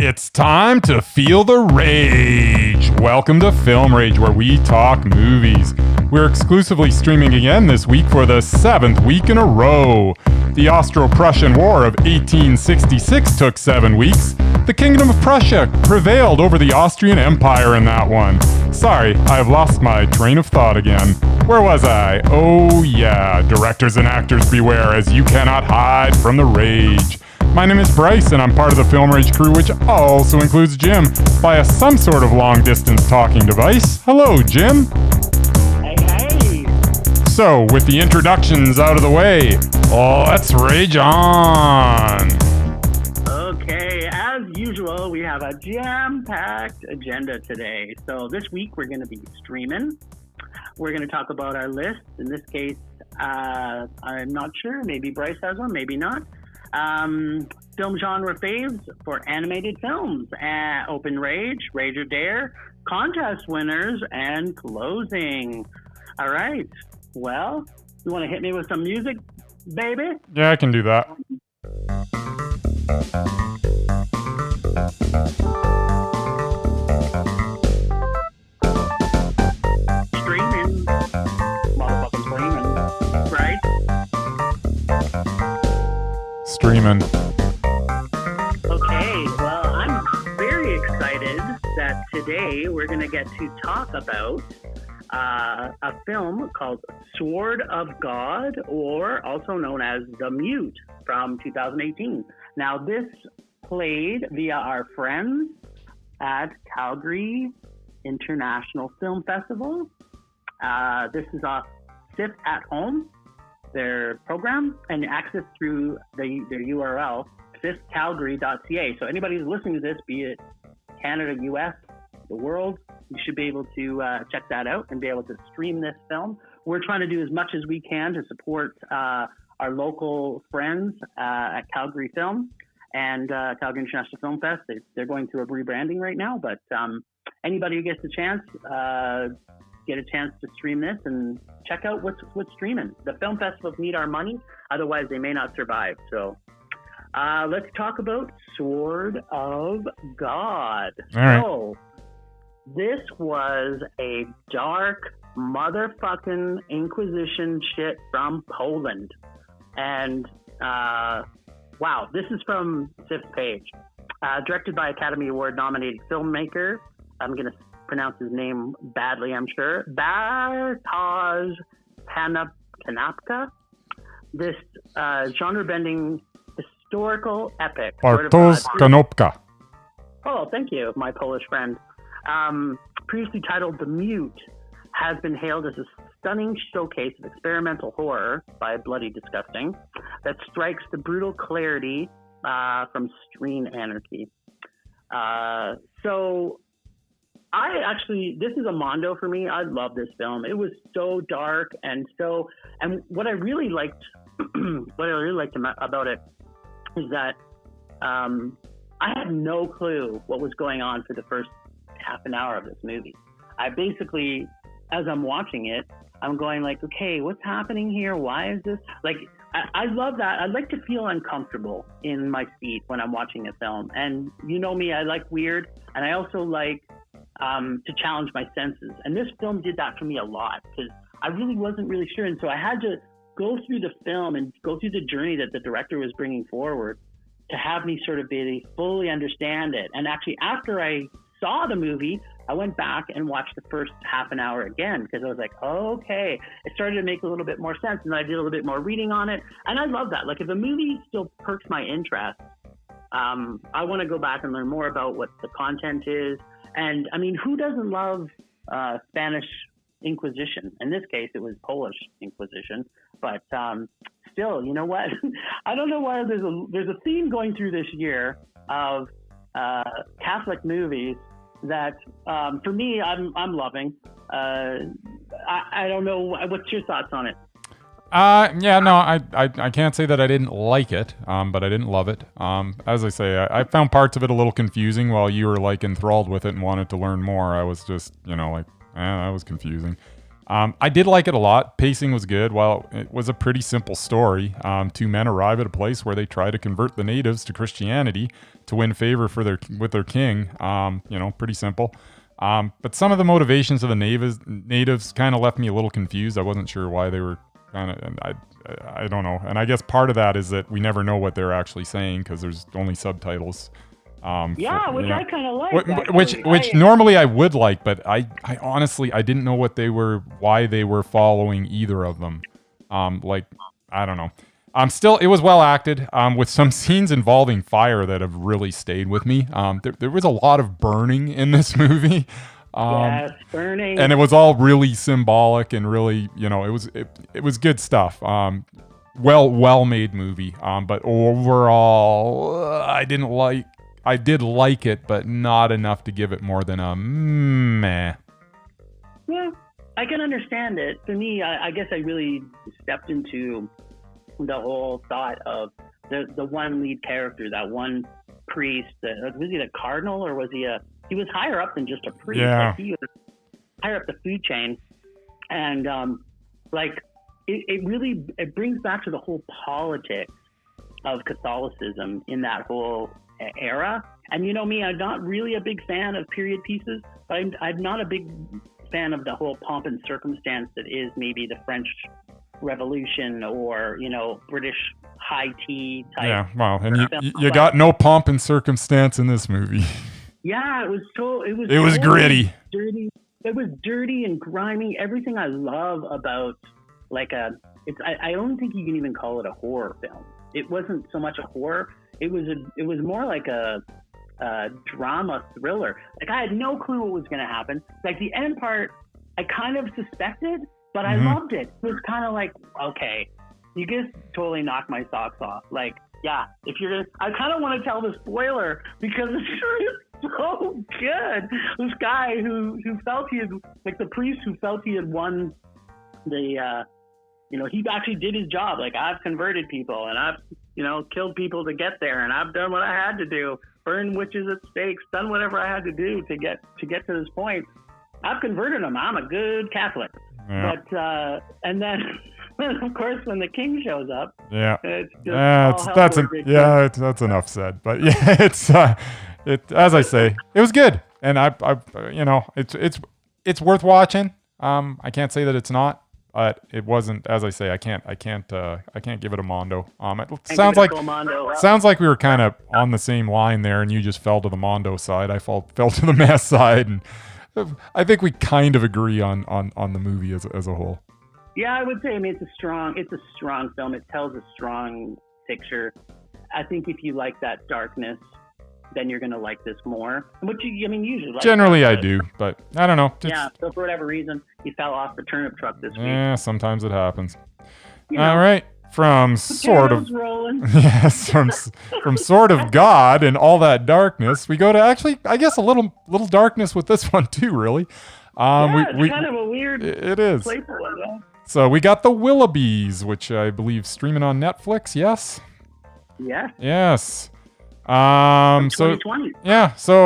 It's time to feel the rage. Welcome to Film Rage, where we talk movies. We're exclusively streaming again this week for the 7th week in a row. The Austro-Prussian War of 1866 took 7 weeks. The Kingdom of Prussia prevailed over the Austrian Empire in that one. Sorry, I've lost my train of thought again. Where was I? Oh yeah, directors and actors beware, as you cannot hide from the rage. My name is Bryce, and I'm part of the Film Rage crew, which also includes Jim, via some sort of long-distance talking device. Hello, Jim. Hey. So, with the introductions out of the way, let's rage on. Okay, as usual, we have a jam-packed agenda today. So this week we're going to be streaming. We're going to talk about our list. In this case, I'm not sure. Maybe Bryce has one, maybe not. Film genre faves for animated films, open rage, rage or dare, contest winners, and closing. All right. Well, you want to hit me with some music, baby? Yeah, I can do that. Streaming. Motherfucking streaming. Right? Streaming. Okay, well, I'm very excited that today we're going to get to talk about a film called Sword of God, or also known as The Mute, from 2018. Now, this played via our friends at Calgary International Film Festival. This is a Sit at Home, their program, and access through their URL, fifthcalgary.ca. So anybody who's listening to this, be it Canada, US, the world, you should be able to check that out and be able to stream this film. We're trying to do as much as we can to support our local friends at Calgary Film and Calgary International Film Fest. They're going through a rebranding right now, but anybody who gets a chance, get a chance to stream this and check out what's streaming. The film festivals need our money, otherwise they may not survive. So let's talk about Sword of God. All right. So this was a dark motherfucking Inquisition shit from Poland. And wow, this is from Sif's page. Directed by Academy Award nominated filmmaker. I'm going to pronounce his name badly, I'm sure. Bartosz Kanapka. This genre-bending historical epic. Bartosz Kanopka. Oh, thank you, my Polish friend. Previously titled The Mute, has been hailed as a stunning showcase of experimental horror by Bloody Disgusting that strikes the brutal clarity from screen anarchy. So this is a mondo for me. I love this film. It was so dark and what I really liked, about it is that I had no clue what was going on for the first half an hour of this movie. I basically, as I'm watching it, I'm going like, okay, what's happening here? Why is this? Like, I love that. I like to feel uncomfortable in my seat when I'm watching a film. And you know me, I like weird. And I also like to challenge my senses. And this film did that for me a lot because I really wasn't really sure. And so I had to go through the film and go through the journey that the director was bringing forward to have me sort of really fully understand it. And actually, after I saw the movie, I went back and watched the first half an hour again because I was like, oh, okay. It started to make a little bit more sense, and I did a little bit more reading on it. And I love that. Like, if a movie still perks my interest, I want to go back and learn more about what the content is. And, I mean, who doesn't love Spanish Inquisition? In this case, it was Polish Inquisition. But still, you know what? I don't know why there's a theme going through this year of Catholic movies that, for me, I'm loving. I don't know. What's your thoughts on it? I can't say that I didn't like it, but I didn't love it. As I say, I found parts of it a little confusing while you were like enthralled with it and wanted to learn more. I was just, that was confusing. I did like it a lot. Pacing was good. Well, it was a pretty simple story. Two men arrive at a place where they try to convert the natives to Christianity to win favor with their king. Pretty simple. But some of the motivations of the natives kind of left me a little confused. I wasn't sure why they were kind of, and I don't know. And I guess part of that is that we never know what they're actually saying because there's only subtitles. I kind of like. Which normally I would like, but I honestly I didn't know why they were following either of them. I don't know. It was well acted. With some scenes involving fire that have really stayed with me. There was a lot of burning in this movie. Yes, burning. And it was all really symbolic and really, it was good stuff. Well made movie. But overall, I did like it, but not enough to give it more than a meh. Yeah, I can understand it. For me, I guess I really stepped into the whole thought of the one lead character, that one priest. Was he the cardinal, or was he was higher up than just a priest? Yeah. Like, he was higher up the food chain. And it brings back to the whole politics of Catholicism in that whole era. And you know me, I'm not really a big fan of period pieces, but I'm not a big fan of the whole pomp and circumstance that is maybe the French Revolution or, British high tea type. Yeah, well, and you got no pomp and circumstance in this movie. Yeah, it was totally gritty. Dirty. It was dirty and grimy. Everything I love about I don't think you can even call it a horror film. It wasn't so much a horror. It was more like a drama thriller. Like, I had no clue what was going to happen. Like, the end part, I kind of suspected, but I loved it. It was kind of like, okay, you just totally knocked my socks off. Like, yeah, I kind of want to tell the spoiler because it's so good. This guy who felt he had, like, the priest who felt he had won the, he actually did his job. Like, I've converted people and I've, killed people to get there, and I've done what I had to do, burned witches at stakes, done whatever I had to do to get to this point. I've converted them. I'm a good Catholic. Yeah. But and then of course when the king shows up, that's enough said. But yeah, it's as I say, it was good, and I it's worth watching. I can't say that it's not. But it wasn't, as I say, I can't give it a mondo. It sounds like we were kind of on the same line there, and you just fell to the mondo side. I fell to the mess side, and I think we kind of agree on the movie as a whole. Yeah, I would say. I mean, it's a strong film. It tells a strong picture. I think if you like that darkness, then you're going to like this more. Which usually like. Generally, I do, but I don't know. So for whatever reason, you fell off the turnip truck this week. Yeah, sometimes it happens. All right, from sort of yes, from sort of God and all that darkness, we go to actually, I guess, a little darkness with this one too. Really, it's kind of a weird. It is. Playful one, yeah. So we got the Willoughbys, which I believe streaming on Netflix. Yes. Yeah. Yes. So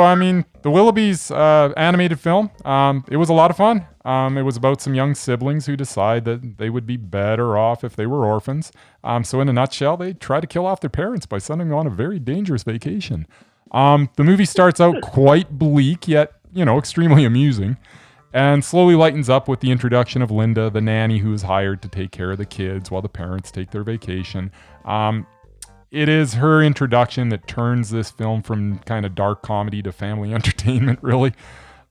I mean, the Willoughby's animated film, it was a lot of fun. It was about some young siblings who decide that they would be better off if they were orphans. So in a nutshell, they try to kill off their parents by sending them on a very dangerous vacation. The movie starts out quite bleak, yet, extremely amusing, and slowly lightens up with the introduction of Linda, the nanny who is hired to take care of the kids while the parents take their vacation. It is her introduction that turns this film from kind of dark comedy to family entertainment, really.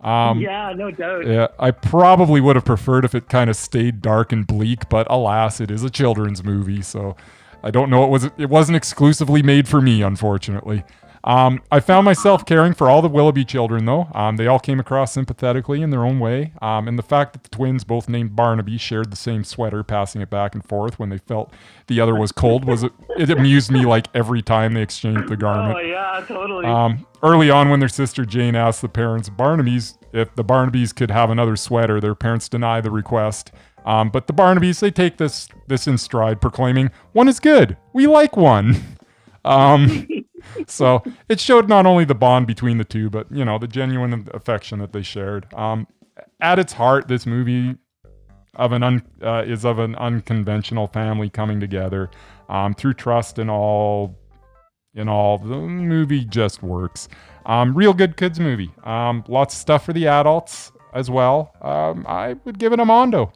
Yeah, no doubt. Yeah, I probably would have preferred if it kind of stayed dark and bleak, but alas, it is a children's movie, so I don't know. It wasn't exclusively made for me, unfortunately. I found myself caring for all the Willoughby children, though. They all came across sympathetically in their own way. And the fact that the twins, both named Barnaby, shared the same sweater, passing it back and forth when they felt the other was cold, it amused me like every time they exchanged the garment. Oh, yeah, totally. Early on, when their sister Jane asked the parents if the Barnabys could have another sweater, their parents deny the request. But the Barnabys, they take this in stride, proclaiming, "One is good. We like one." So it showed not only the bond between the two, but, the genuine affection that they shared. At its heart, this movie of an unconventional family coming together through trust and all. In all, the movie just works. Real good kids movie. Lots of stuff for the adults as well. I would give it a Mondo.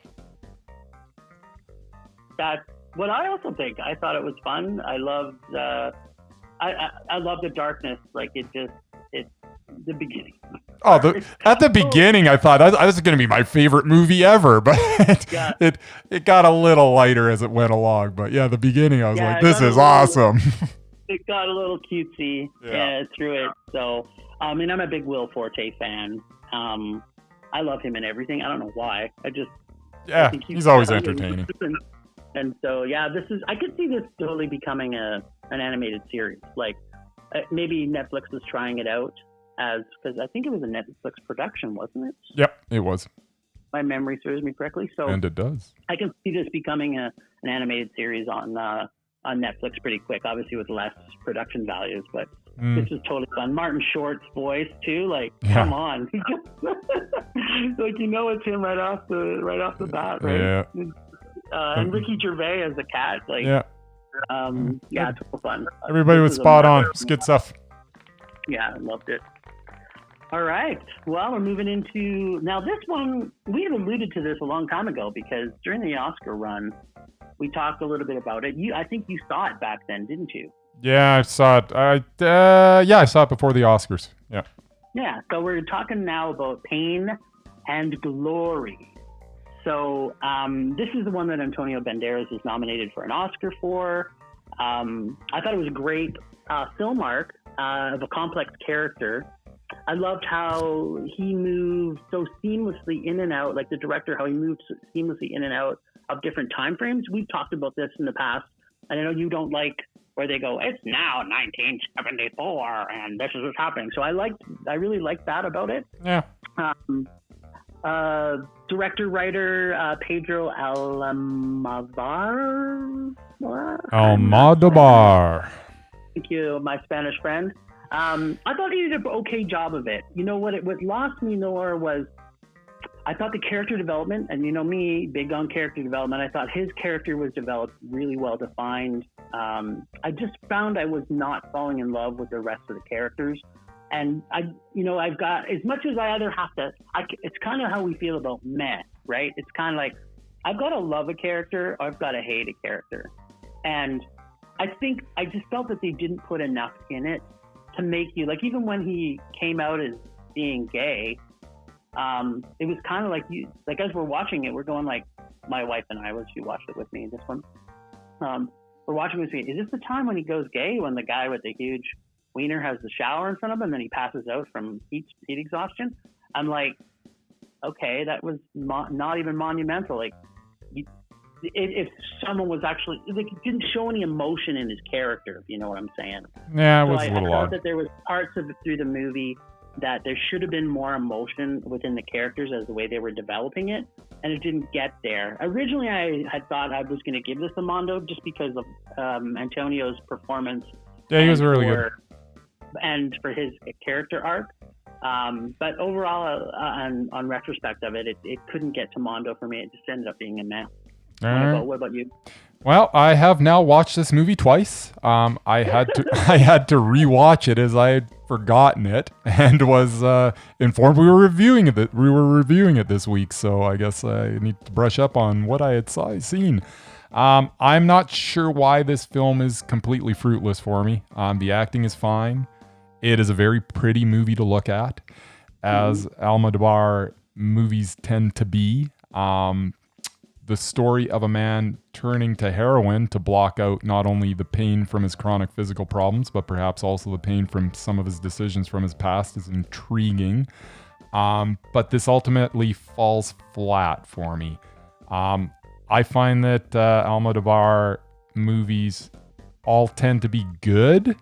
That's what I also think. I thought it was fun. I loved I love the darkness. Like it's the beginning. Oh, at the beginning, I thought that was going to be my favorite movie ever, but it got a little lighter as it went along. But yeah, the beginning, I was like, this is awesome. It got a little cutesy through it. So, I mean, I'm a big Will Forte fan. I love him in everything. I don't know why. I think he's always entertaining. And so, I could see this totally becoming an animated series. Like, maybe Netflix was trying it out because I think it was a Netflix production, wasn't it? Yep, it was. My memory serves me correctly. So, and it does. I can see this becoming an animated series on Netflix pretty quick, obviously with less production values, but this is totally fun. Martin Short's voice too, like come on, like it's him right off the bat, right? Yeah. And Ricky Gervais as the cat, like it's total fun. Everybody was spot on. It's good stuff. Yeah, I loved it. All right. Well, we're moving into now this one. We had alluded to this a long time ago because during the Oscar run, we talked a little bit about it. I think you saw it back then, didn't you? Yeah, I saw it. I saw it before the Oscars. Yeah. Yeah. So we're talking now about Pain and Glory. So this is the one that Antonio Banderas is nominated for an Oscar for. I thought it was a great film arc of a complex character. I loved how he moved so seamlessly in and out, like the director, how he moved seamlessly in and out of different time frames. We've talked about this in the past, and I know you don't like where they go, it's now 1974 and this is what's happening. So I really liked that about it. Yeah. Director, writer, Pedro Almodovar. Thank you, my Spanish friend. I thought he did an okay job of it. You know what lost me more was I thought the character development, and me, big on character development, I thought his character was developed really well defined. I just found I was not falling in love with the rest of the characters. And I've got, as much as I either have to, it's kind of how we feel about meh, right? It's kind of like, I've got to love a character or I've got to hate a character. And I think I just felt that they didn't put enough in it to make you, like, even when he came out as being gay, it was kind of like as we're watching it, we're going like, my wife and I, she watched it with me, this one. We're watching this, is this the time when he goes gay, when the guy with the huge wiener has the shower in front of him and then he passes out from heat exhaustion? I'm like, okay, that was not even monumental. Like, if someone was actually, like, it didn't show any emotion in his character, if you know what I'm saying. Yeah, it was a little odd. I thought that there was parts of it through the movie that there should have been more emotion within the characters as the way they were developing it, and it didn't get there. Originally, I had thought I was going to give this a Mondo just because of Antonio's performance. Yeah, he was really good. And for his character arc. But overall, on retrospect of it, it couldn't get to Mondo for me. It just ended up being a mess. What about you? Well, I have now watched this movie twice. I had to rewatch it as I had forgotten it and was informed we were reviewing it. We were reviewing it this week, so I guess I need to brush up on what I had seen. I'm not sure why this film is completely fruitless for me. The acting is fine. It is a very pretty movie to look at, as Almodovar movies tend to be. The story of a man turning to heroin to block out not only the pain from his chronic physical problems, but perhaps also the pain from some of his decisions from his past is intriguing. But this ultimately falls flat for me. I find that Almodovar movies all tend to be good,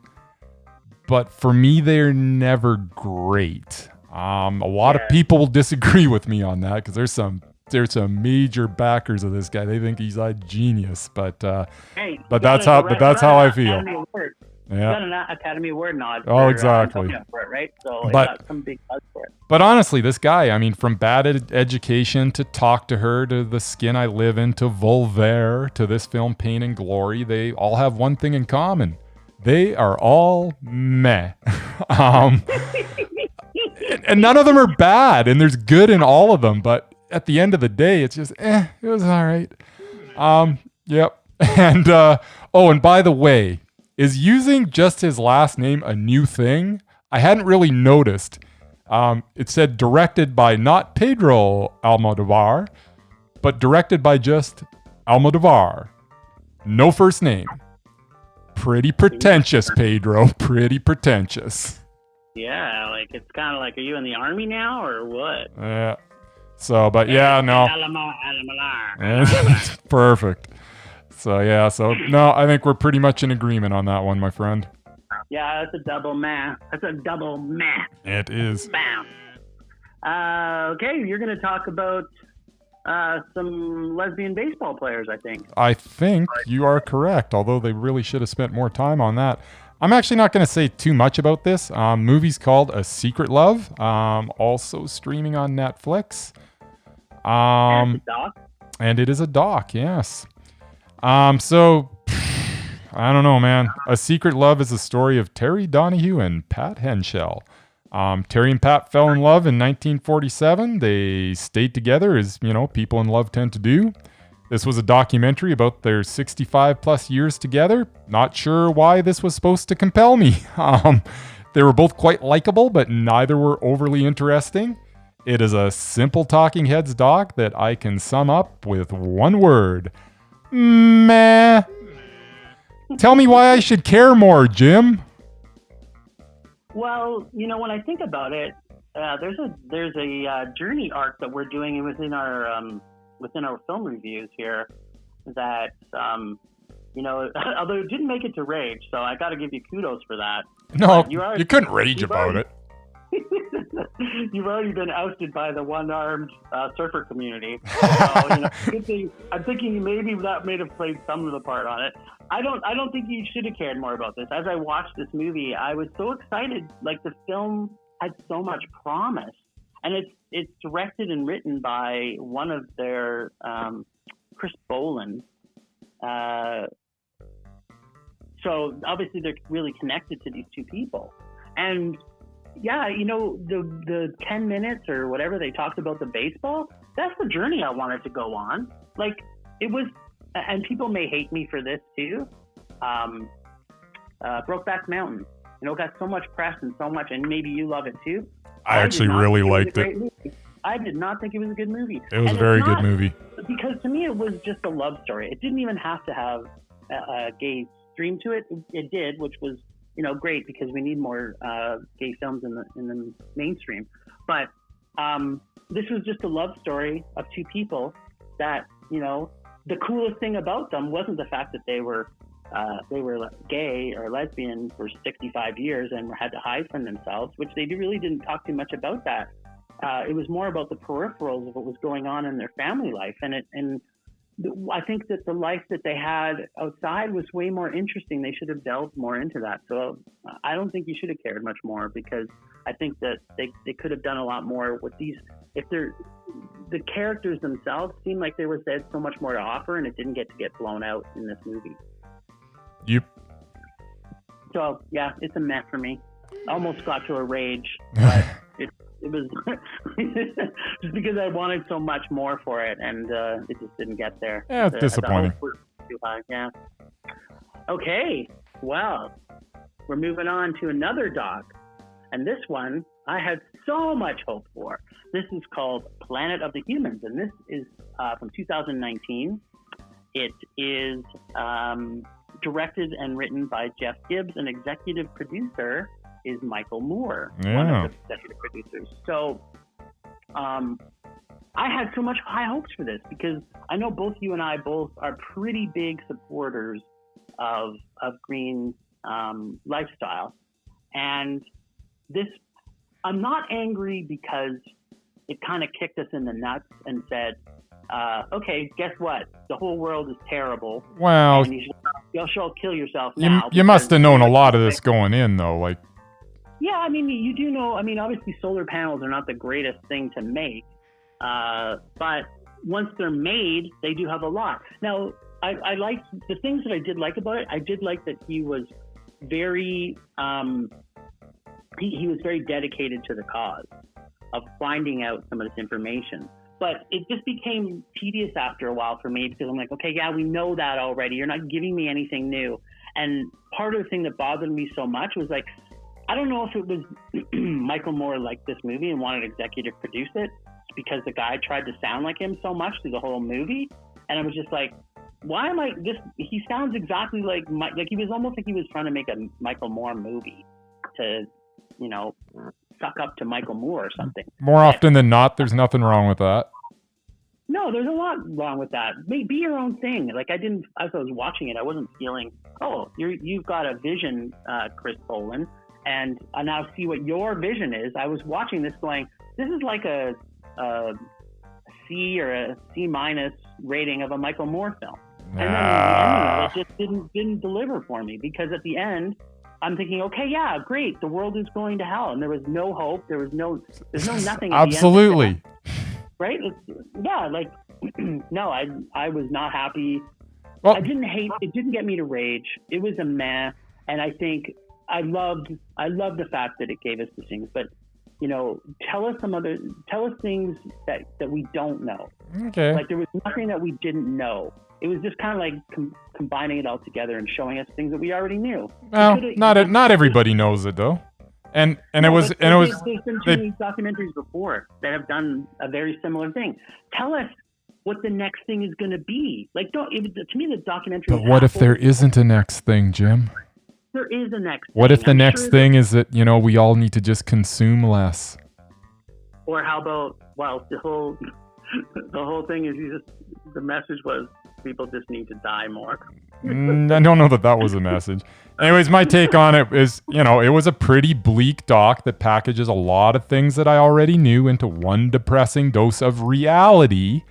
but for me, they're never great. A lot of people disagree with me on that because there's some major backers of this guy. They think he's a genius, but that's how I feel. Yeah, got an Academy Award nod. Oh, exactly. For it, right? So but got some big buzz for it. But honestly, this guy, I mean, from bad education to Talk to Her to The Skin I Live In to Voltaire to this film Pain and Glory, they all have one thing in common. They are all meh. And none of them are bad, and there's good in all of them, but at the end of the day, it's just, it was all right. Yep. And, and by the way, is using just his last name a new thing? I hadn't really noticed. It said directed by not Pedro Almodovar, but directed by just Almodovar. No first name. Pretty pretentious, Pedro. Pretty pretentious. Yeah, like it's kind of like, are you in the army now or what? Yeah. So, but yeah, no. Perfect. So, yeah, no, I think we're pretty much in agreement on that one, my friend. Yeah, that's a double meh. That's a double meh. It is. Bam. Okay, you're going to talk about some lesbian baseball players, I think. I think you are correct, although they really should have spent more time on that. I'm actually not going to say too much about this. Movie's called A Secret Love, also streaming on Netflix. And it's a doc? And it is a doc, yes. So, I don't know, man. A Secret Love is a story of Terry Donahue and Pat Henschel. Terry and Pat fell in love in 1947. They stayed together as, people in love tend to do. This was a documentary about their 65 plus years together. Not sure why this was supposed to compel me. They were both quite likable, but neither were overly interesting. It is a simple Talking Heads doc that I can sum up with one word. Meh. Tell me why I should care more, Jim. Well, when I think about it, there's a journey arc that we're doing within our film reviews here that, although it didn't make it to Rage, so I got to give you kudos for that. No, you couldn't rage about it. You've already been ousted by the one-armed surfer community. So, I'm thinking maybe that may have played some of the part on it. I don't think you should have cared more about this. As I watched this movie, I was so excited. Like, the film had so much promise, and it's directed and written by one of their Chris Boland. So obviously they're really connected to these two people, and yeah, the 10 minutes or whatever they talked about the baseball, that's the journey I wanted to go on. Like, it was, and people may hate me for this too. Brokeback Mountain, got so much press and so much, and maybe you love it too. I actually really liked it. I did not think it was a good movie. It was a very good movie. Because to me, it was just a love story. It didn't even have to have a gay stream to it. It did, which was, great, because we need more gay films in the mainstream. But this was just a love story of two people that, the coolest thing about them wasn't the fact that they were gay or lesbian for 65 years and had to hide from themselves, which they really didn't talk too much about that. It was more about the peripherals of what was going on in their family life. I think that the life that they had outside was way more interesting. They should have delved more into that. So I don't think you should have cared much more, because I think that they could have done a lot more with these. The characters themselves seemed like they had so much more to offer, and it didn't get blown out in this movie. Yep. So yeah, it's a meh for me. Almost got to a Rage, but it was just because I wanted so much more for it, and it just didn't get there. Yeah, it's disappointing. Too high, yeah. Okay, well, we're moving on to another doc, and this one I had so much hope for. This is called Planet of the Humans, and this is from 2019. It is directed and written by Jeff Gibbs, and executive producer is Michael Moore, one of the executive producers. So I had so much high hopes for this, because I know both you and I both are pretty big supporters of green lifestyle. And this, I'm not angry because it kind of kicked us in the nuts and said, okay, guess what? The whole world is terrible. Well, and you should kill yourself now. You must have known a lot of this going in, though. Like, yeah, Yeah, I mean, you do know, I mean, obviously solar panels are not the greatest thing to make, but once they're made, they do have a lot. Now, I like the things that I did like about it. I did like that he was very, he was very dedicated to the cause of finding out some of this information. But it just became tedious after a while for me because I'm like, okay, yeah, we know that already. You're not giving me anything new. And part of the thing that bothered me so much was like, I don't know if it was Michael Moore liked this movie and wanted to executive produce it because the guy tried to sound like him so much through the whole movie. And I was just like, why am I this? He sounds exactly like he was almost like he was trying to make a Michael Moore movie to, suck up to Michael Moore or something. More often than not, there's nothing wrong with that. No, there's a lot wrong with that. Be your own thing. Like as I was watching it, I wasn't feeling, oh, you've got a vision, Chris Poland, and I now see what your vision is. I was watching this going, this is like a C or a C- rating of a Michael Moore film. And then the ending of it just didn't deliver for me because at the end, I'm thinking, okay, yeah, great. The world is going to hell, and there was no hope. There's no nothing. Absolutely. Right? No, I was not happy. Well, I didn't hate. It didn't get me to rage. It was a meh, and I think I loved the fact that it gave us the things. But tell us things that we don't know. Okay. Like there was nothing that we didn't know. It was just kind of like combining it all together and showing us things that we already knew. Well, not everybody knows it though, and it was. There's been too many documentaries before that have done a very similar thing. Tell us what the next thing is going to be. Like, to me, the documentary. But what if there isn't a next thing, Jim? There is a next. What if the next thing is that we all need to just consume less? Or how about the whole thing is the message was people just need to die more. I don't know that was a message. Anyways, my take on it is, it was a pretty bleak doc that packages a lot of things that I already knew into one depressing dose of reality.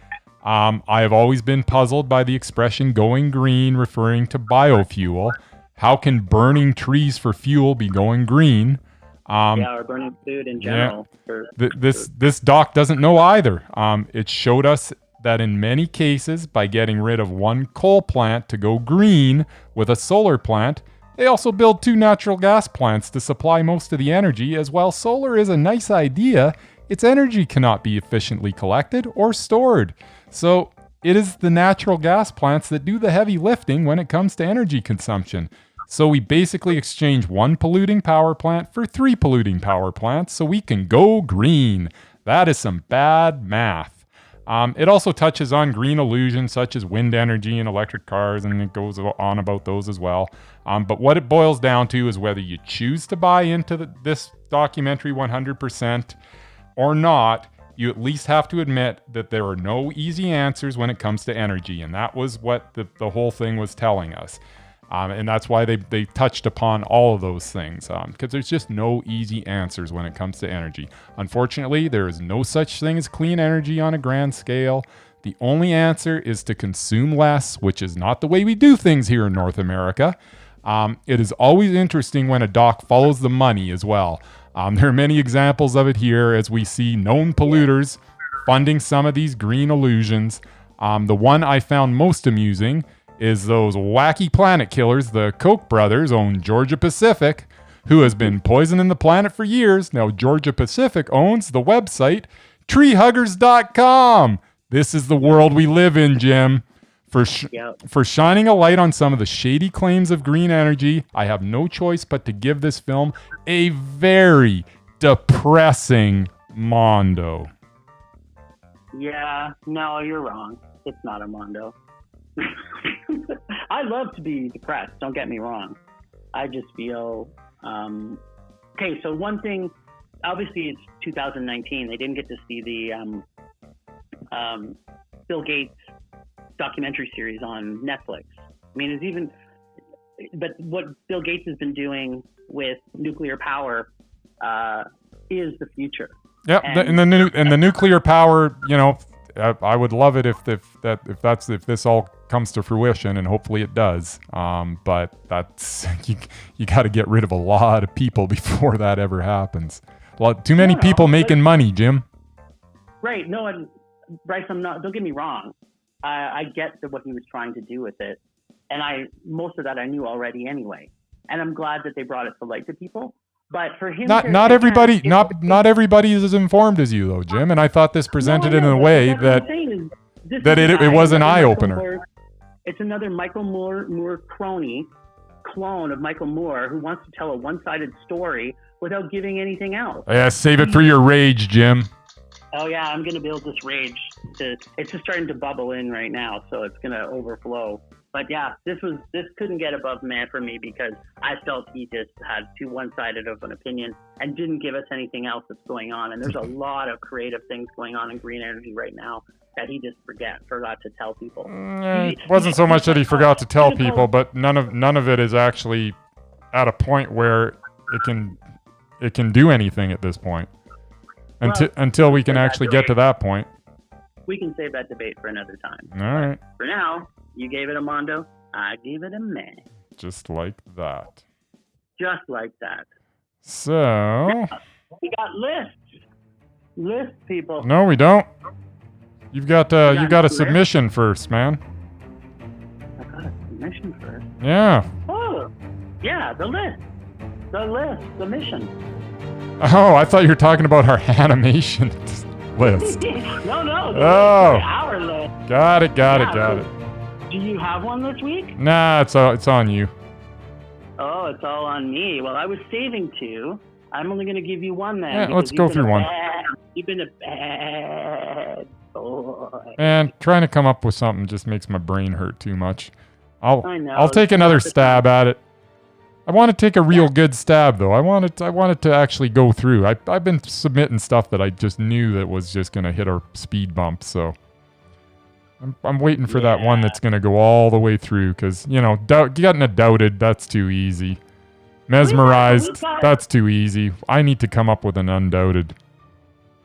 I have always been puzzled by the expression going green referring to biofuel. How can burning trees for fuel be going green? Or burning food in general. Yeah. This doc doesn't know either. It showed us that in many cases, by getting rid of one coal plant to go green with a solar plant, they also build 2 natural gas plants to supply most of the energy. As while solar is a nice idea, its energy cannot be efficiently collected or stored. So it is the natural gas plants that do the heavy lifting when it comes to energy consumption. So we basically exchange 1 polluting power plant for 3 polluting power plants so we can go green. That is some bad math. It also touches on green illusions such as wind energy and electric cars, and it goes on about those as well. But what it boils down to is whether you choose to buy into this documentary 100% or not, you at least have to admit that there are no easy answers when it comes to energy, and that was what the whole thing was telling us. And that's why they touched upon all of those things, because there's just no easy answers when it comes to energy. Unfortunately, there is no such thing as clean energy on a grand scale. The only answer is to consume less, which is not the way we do things here in North America. It is always interesting when a doc follows the money as well. There are many examples of it here as we see known polluters funding some of these green illusions. The one I found most amusing is those wacky planet killers. The Koch brothers own Georgia Pacific, who has been poisoning the planet for years. Now, Georgia Pacific owns the website treehuggers.com. This is the world we live in, Jim. For shining a light on some of the shady claims of green energy, I have no choice but to give this film a very depressing mondo. Yeah, no, you're wrong. It's not a mondo. I love to be depressed, don't get me wrong. I just feel okay, so one thing, obviously it's 2019, they didn't get to see the Bill Gates documentary series on Netflix. I mean, but what Bill Gates has been doing with nuclear power is the future. Yeah, and the nuclear power, I would love it if this all comes to fruition, and hopefully it does. But that's you got to get rid of a lot of people before that ever happens. Too many people making money, Jim. Right. No, and Bryce, don't get me wrong. I get what he was trying to do with it. And most of that I knew already anyway. And I'm glad that they brought it to light to people. But for him, not everybody is as informed as you, though, Jim. And I thought this presented it in a way that it was an eye opener. It's another Michael Moore crony clone of Michael Moore who wants to tell a one-sided story without giving anything else. Yeah, save it for your rage, Jim. Oh yeah, I'm gonna build this rage. It's just starting to bubble in right now, so it's gonna overflow. But yeah, this couldn't get above man for me because I felt he just had too one-sided of an opinion and didn't give us anything else that's going on. And there's a lot of creative things going on in green energy right now that he just forgot to tell people. It wasn't so much that he forgot to tell people, but none of it is actually at a point where it can do anything at this point. Until we can actually get to that point. We can save that debate for another time. All right. For now, you gave it a mondo, I gave it a meh. Just like that. Just like that. So... We got lists. List, people. No, we don't. You've got a submission first, man. I got a submission first? Yeah. Oh, yeah, the list. The mission. Oh, I thought you were talking about our animation list. No. Oh. Our list. Got it. Do you have one this week? Nah, it's on you. Oh, it's all on me. Well, I was saving two. I'm only going to give you one then. Yeah, let's go through one. You've been a bad boy. Man, trying to come up with something just makes my brain hurt too much. I'll take another stab at it. I want to take a real good stab, though. I want it to actually go through. I've been submitting stuff that I just knew that was just going to hit a speed bump, so I'm waiting for that one that's going to go all the way through, because, getting Undoubted, that's too easy. Mesmerized, that's too easy. I need to come up with an Undoubted.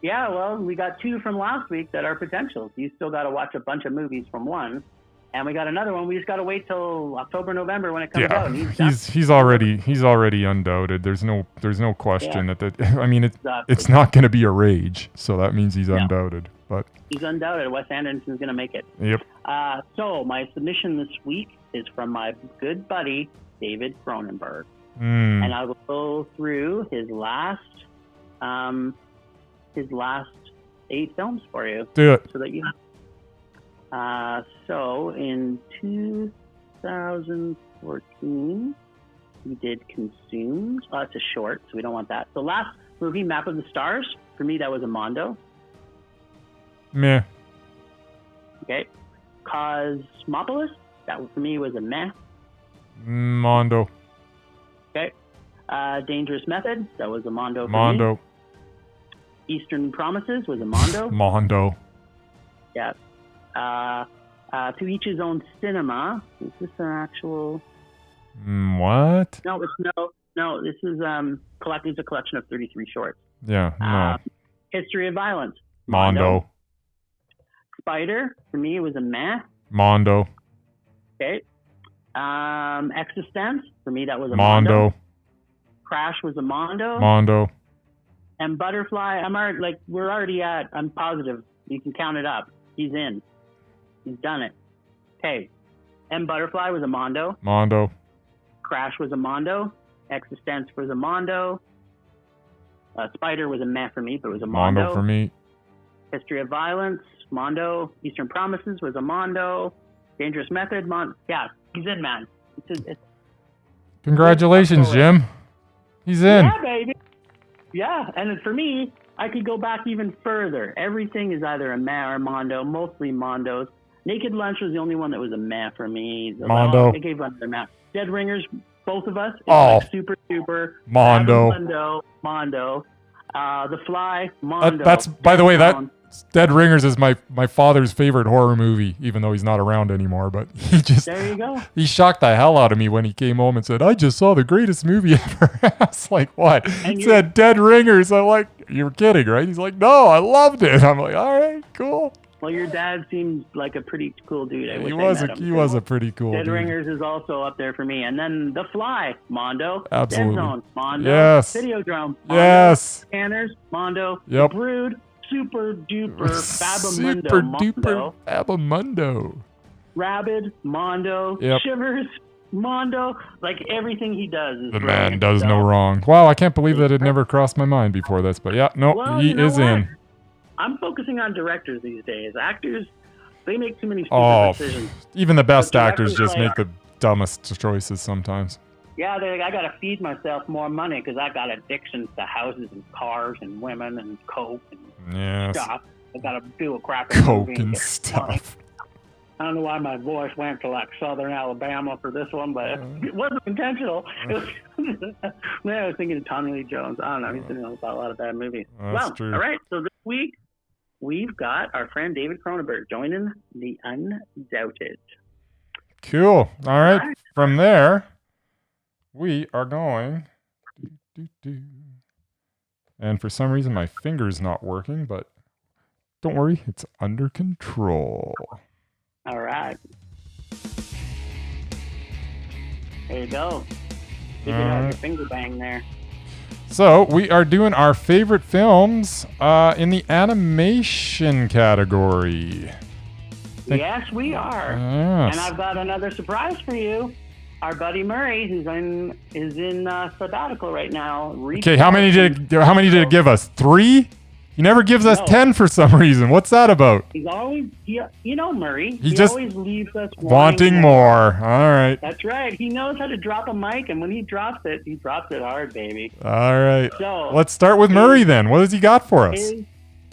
Yeah, well, we got two from last week that are potentials. You still got to watch a bunch of movies from one. And we got another one. We just got to wait till October, November when it comes out. He's already Undoubted. There's no question that. I mean, it's not going to be a rage, so that means he's Undoubted. But he's Undoubted. Wes Anderson's going to make it. Yep. So my submission this week is from my good buddy David Cronenberg, and I will go through his last 8 films for you. Do it so that you. So in 2014, we did Consumed. Oh, it's a short, so we don't want that. So last movie, Map of the Stars, for me, that was a mondo. Meh. Okay. Cosmopolis, that for me was a meh. Mondo. Okay. Dangerous Method, that was a mondo for Mondo. me. Eastern Promises was a mondo. Mondo. Yeah. To Each His Own Cinema. Is this an actual? What? No, this is it's a collection of 33 shorts. Yeah, no. History of Violence. Mondo. Spider, for me, it was a meh. Mondo. Okay. Existence, for me, that was a Mondo. Crash was a mondo. Mondo. And Butterfly, we're already at, I'm positive, you can count it up. He's in. He's done it. Okay. And Butterfly was a mondo. Mondo. Crash was a mondo. Existence was a mondo. Spider was a meh for me, but it was a mondo. Mondo for me. History of Violence, mondo. Eastern Promises was a mondo. Dangerous Method, yeah, he's in, man. Congratulations, Jim. He's in. Yeah, baby. Yeah, and for me, I could go back even further. Everything is either a meh or mondo, mostly mondos. Naked Lunch was the only one that was a meh for me. Mondo. I gave one a meh. Dead Ringers, both of us. Super duper. Mondo. Mondo. The Fly, mondo. That's, by the way, that Dead Ringers is my father's favorite horror movie, even though he's not around anymore. But there you go. He shocked the hell out of me when he came home and said, "I just saw the greatest movie ever." I was like, "What?" He said, "Dead Ringers." I'm like, "You're kidding, right?" He's like, "No, I loved it." I'm like, "All right, cool." Well, your dad seems like a pretty cool dude. I wish He I was met a him. he was a pretty cool Dead dude. Ringers is also up there for me. And then The Fly, Mondo. Absolutely. Dead Zone, Mondo. Yes. Videodrome, Mondo. Yes. Scanners, Mondo. Yep. The Brood, Super Duper Babamundo, Super Mondo. duper Babamundo. Rabid, Mondo. Yep. Shivers, Mondo. Like everything he does is The brilliant. man does So- no wrong. Wow, I can't believe that it never crossed my mind before this, but yeah, no, Well, he you know is what? in. I'm focusing on directors these days. Actors, they make too many stupid Oh, decisions. even the best But actors directors just like- make the dumbest choices sometimes. Yeah, they're like, I gotta feed myself more money because I got addictions to houses and cars and women and coke and Yes. stuff. I gotta do a crap Coke movie and get money. stuff. I don't know why my voice went to like Southern Alabama for this one, but it wasn't intentional. It was, man, I was thinking of Tommy Lee Jones. I don't know. He's been in a lot of bad movies. That's true. All right. So this week we've got our friend David Cronenberg joining the Undoubted. Cool. All right. From there, we are going. And for some reason, my finger's not working, but don't worry, it's under control. All right. There you go. You can have your finger bang there. So we are doing our favorite films in the animation category. Yes, we are. Yes. And I've got another surprise for you. Our buddy Murray, who's is in sabbatical right now. Okay, how many did it give us? 3? He never gives us 10 for some reason. What's that about? He's always, Murray. He He just always leaves us wanting more. All right. That's right. He knows how to drop a mic, and when he drops it hard, baby. All right. So let's start with Murray then. What has he got for us?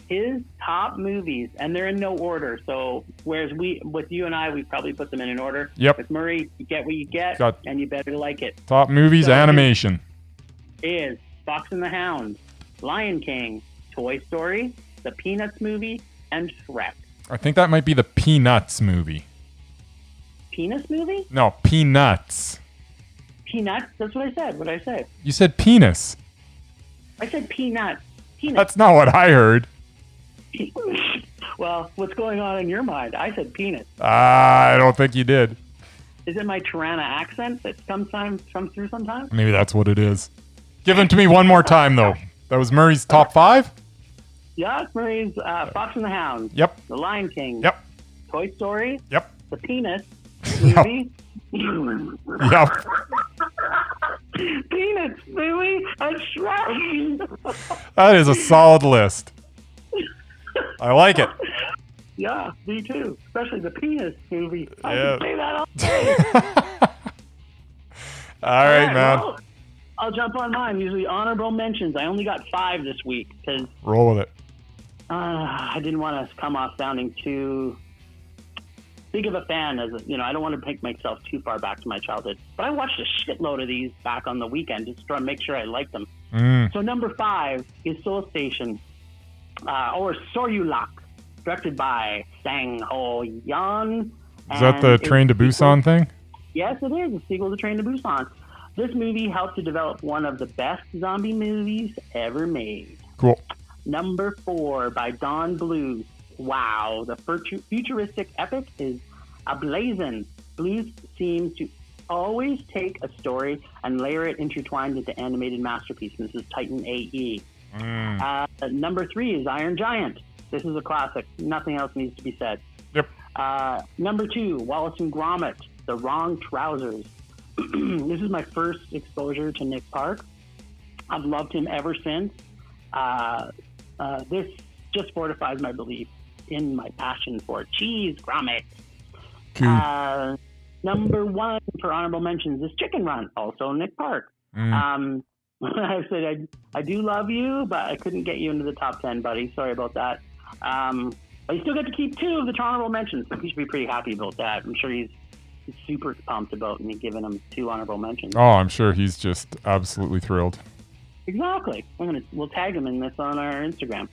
His top movies, and they're in no order. So whereas with you and I, we probably put them in an order. Yep. With Murray, you get what you get, and you better like it. Top movies, So animation. Is Fox and the Hound, Lion King, Toy Story, the Peanuts movie, and Shrek. I think that might be the Peanuts movie. Peanuts movie? No, Peanuts. Peanuts? That's what I said. What did I say? You said penis. I said peanuts. Peanuts. That's not what I heard. Well, what's going on in your mind? I said penis. I don't think you did. Is it my Tirana accent that sometimes comes through sometimes? Maybe that's what it is. Give them to me one more time, though. That was Murray's top 5? Yeah, it's Murray's Fox and the Hound. Yep. The Lion King. Yep. Toy Story. Yep. The Penis Yep. movie. Yep. Peanuts movie and Shrek. That is a solid list. I like it. Yeah, me too. Especially the Penis movie. I Yeah. can say that all day. All right, man. Well, I'll jump on mine. Usually honorable mentions. I only got 5 this week because Roll with it. I didn't want to come off sounding too big of a fan. I don't want to take myself too far back to my childhood. But I watched a shitload of these back on the weekend just to try and make sure I liked them. So number 5 is Seoul Station, or Soryulak, directed by Sang Ho Yeon. Is that the Train to Busan thing? Yes, it is. A sequel to Train to Busan. This movie helped to develop one of the best zombie movies ever made. Cool. Number 4 by Don Bluth. Wow, the futuristic epic is ablazing. Bluth seems to always take a story and layer it intertwined into animated masterpiece. This is Titan AE. Number 3 is Iron Giant. This is a classic. Nothing else needs to be said. Yep. Number 2, Wallace and Gromit, The Wrong Trousers. This is my first exposure to Nick Park. I've loved him ever since. This just fortifies my belief in my passion for cheese Gromit. Cool. Number 1 for honorable mentions is Chicken Run, also Nick Park. I said I do love you, but I couldn't get you into the top 10, buddy. Sorry about that. But you still get to keep 2 of the honorable mentions. You should be pretty happy about that. I'm sure he's super pumped about me giving him 2 honorable mentions. Oh, I'm sure he's just absolutely thrilled. Exactly. We'll tag him in this on our Instagram.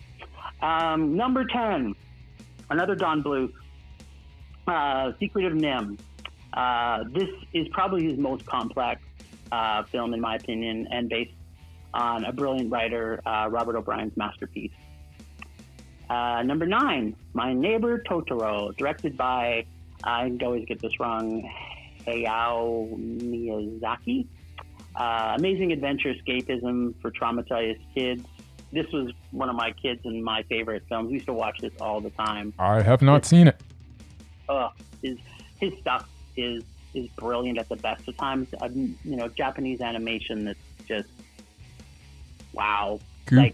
Number 10, another Don Bluth, Secret of Nim. This is probably his most complex film, in my opinion, and based on a brilliant writer, Robert O'Brien's masterpiece. Number 9, My Neighbor Totoro, directed by, I always get this wrong, Hayao Miyazaki. Amazing adventure escapism for traumatized kids. This was one of my kids and my favorite films. We used to watch this all the time. I have not seen it. His stuff is brilliant at the best of times. Japanese animation that's just wow. Cool.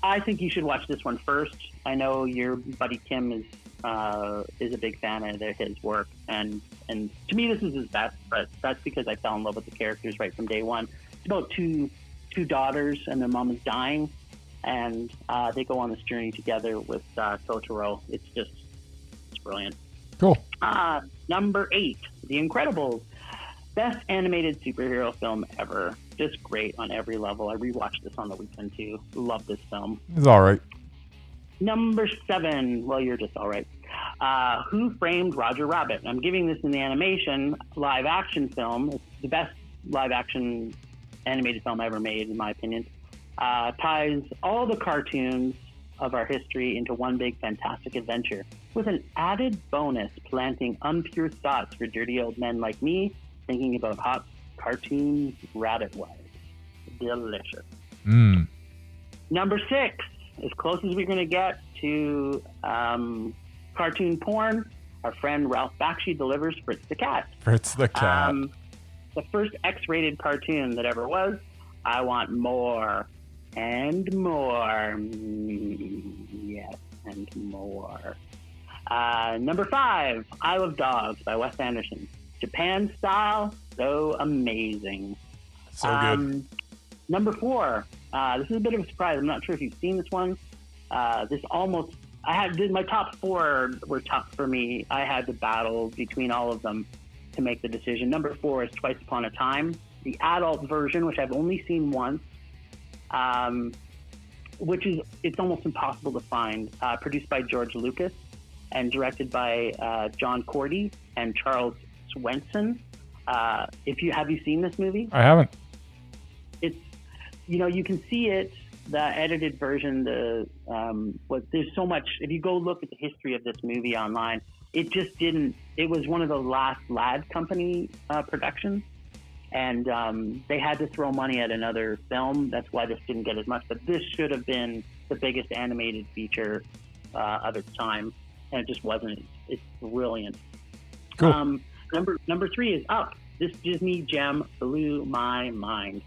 I think you should watch this one first. I know your buddy Kim is a big fan of his work, and to me this is his best. But that's because I fell in love with the characters right from day one. It's about two daughters, and their mom is dying, and they go on this journey together with Totoro. It's brilliant. Cool. Number 8, The Incredibles. Best animated superhero film ever. Just great on every level. I rewatched this on the weekend too. Love this film. It's all right. Number 7. Well, you're just all right. Who Framed Roger Rabbit? I'm giving this in the animation live action film. It's the best live action animated film ever made, in my opinion. Ties all the cartoons of our history into one big fantastic adventure, with an added bonus planting unpure thoughts for dirty old men like me thinking about hot cartoon rabbit wives. Delicious. Number 6, as close as we're going to get to cartoon porn, our friend Ralph Bakshi delivers Fritz the Cat. Fritz the Cat. The first X-rated cartoon that ever was. I want more and more. Yes, and more. Number 5, Isle of Dogs by Wes Anderson. Japan style, so amazing. So good. Number 4, this is a bit of a surprise. I'm not sure if you've seen this one. My top 4 were tough for me. I had to battle between all of them to make the decision. Number 4 is Twice Upon a Time, the adult version, which I've only seen once, it's almost impossible to find. Produced by George Lucas and directed by John Cordy and Charles Swenson. Have you seen this movie? I haven't. It's, you can see it, the edited version, there's so much. If you go look at the history of this movie online, it was one of the last Lad Company productions, and they had to throw money at another film. That's why this didn't get as much, but this should have been the biggest animated feature of its time, and it just wasn't. It's brilliant. Cool. Number 3 is Up. This Disney gem blew my mind.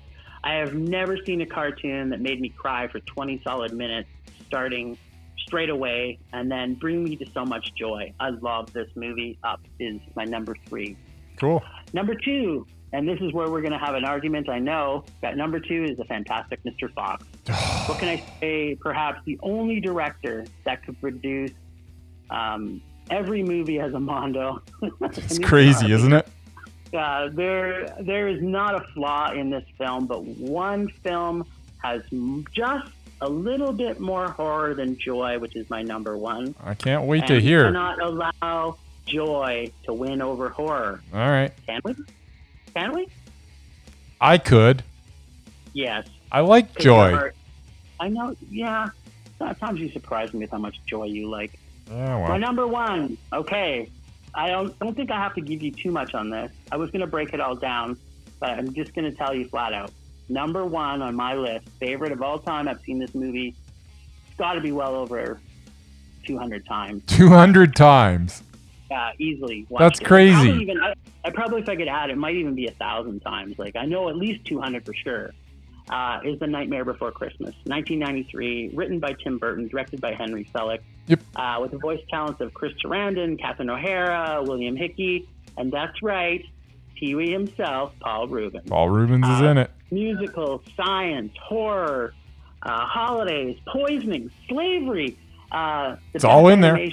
I have never seen a cartoon that made me cry for 20 solid minutes, starting straight away, and then bring me to so much joy. I love this movie. Up is my number 3. Cool. Number 2, and this is where we're going to have an argument, I know, that number 2 is the fantastic Mr. Fox. What can I say? Perhaps the only director that could produce every movie as a Mondo. It's crazy, isn't it? There is not a flaw in this film, but one film has just a little bit more horror than joy, which is my number 1. I can't wait to hear. We cannot allow joy to win over horror. All right. Can we? Can we? I could. Yes. I like joy. I know. Yeah. Sometimes you surprise me with how much joy you like. Yeah, well. My number 1. Okay. I don't think I have to give you too much on this. I was going to break it all down, but I'm just going to tell you flat out. Number 1 on my list, favorite of all time. I've seen this movie. It's got to be well over 200 times. 200 times? Yeah, easily. That's crazy. I probably, if I could add, it might even be 1,000 times. Like, I know at least 200 for sure. Is The Nightmare Before Christmas, 1993, written by Tim Burton, directed by Henry Selick. Yep. With the voice talents of Chris Sarandon, Catherine O'Hara, William Hickey, and that's right, Pee-wee himself, Paul Rubens. Paul Rubens is in it. Musical, science, horror, holidays, poisoning, slavery. It's all in there.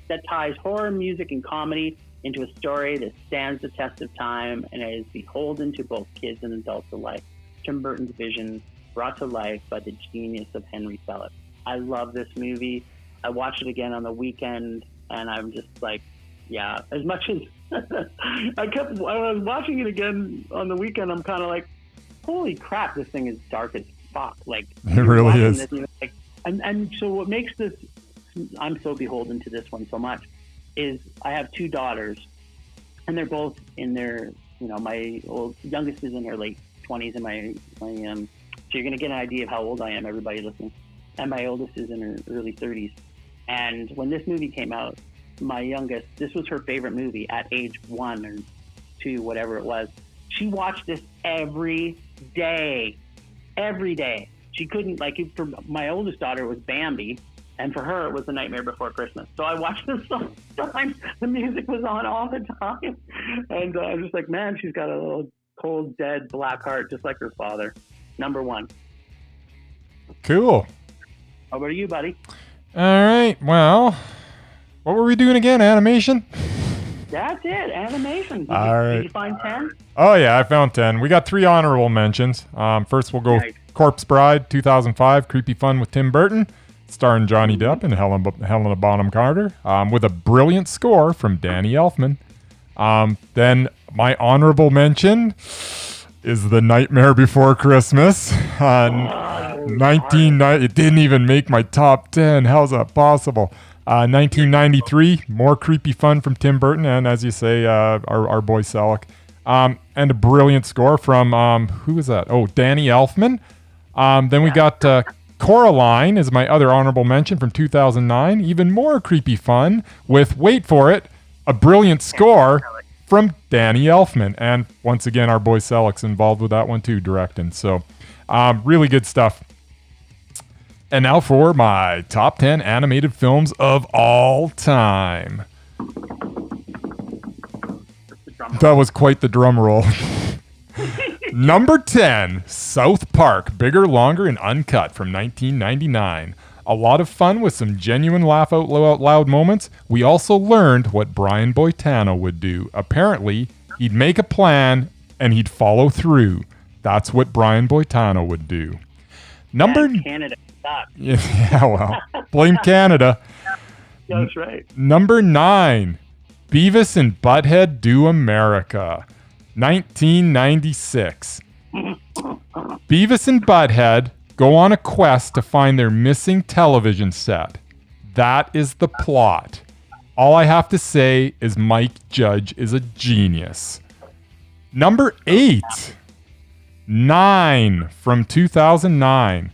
That ties horror, music, and comedy into a story that stands the test of time and is beholden to both kids and adults alike. Tim Burton's vision brought to life by the genius of Henry Selick. I love this movie. I watched it again on the weekend, and I'm just like, yeah, as much as I was watching it again on the weekend, I'm kind of like, holy crap, this thing is dark as fuck. Like, it really is. This, and so what makes this I'm so beholden to this one so much, is I have two daughters, and they're both in their, my youngest is in her late 20s, and so you're gonna get an idea of how old I am, everybody listening. And my oldest is in her early 30s. And when this movie came out, my youngest, this was her favorite movie at age 1 or 2, whatever it was. She watched this every day. She couldn't, for my oldest daughter, it was Bambi, and for her, it was The Nightmare Before Christmas. So I watched this so many times. The music was on all the time. And I was just like, man, she's got a little cold, dead, black heart, just like her father. Number 1. Cool. How about you, buddy? All right. Well, what were we doing again? Animation? That's it. Animation. Did you find 10? Oh, yeah. I found 10. We got 3 honorable mentions. First, we'll go Corpse Bride, 2005. Creepy fun with Tim Burton, starring Johnny Depp and Helena Bonham Carter, with a brilliant score from Danny Elfman. Then my honorable mention is The Nightmare Before Christmas. It didn't even make my top 10. How's that possible? 1993, more creepy fun from Tim Burton, and as you say, our boy Selleck. And a brilliant score from, who was that? Oh, Danny Elfman. Then we got Coraline is my other honorable mention from 2009. Even more creepy fun with, wait for it, a brilliant score from Danny Elfman. And once again, our boy Selleck's involved with that one too, directing. So really good stuff. And now for my top 10 animated films of all time. That was quite the drum roll. Number 10, South Park, Bigger, Longer, and Uncut from 1999. A lot of fun with some genuine laugh out loud moments. We also learned what Brian Boitano would do. Apparently, he'd make a plan and he'd follow through. That's what Brian Boitano would do. Canada sucks. Yeah, well, blame Canada. That's right. Number 9, Beavis and Butthead Do America, 1996. Beavis and Butthead go on a quest to find their missing television set. That is the plot. All I have to say is Mike Judge is a genius. Number 8, 9 from 2009.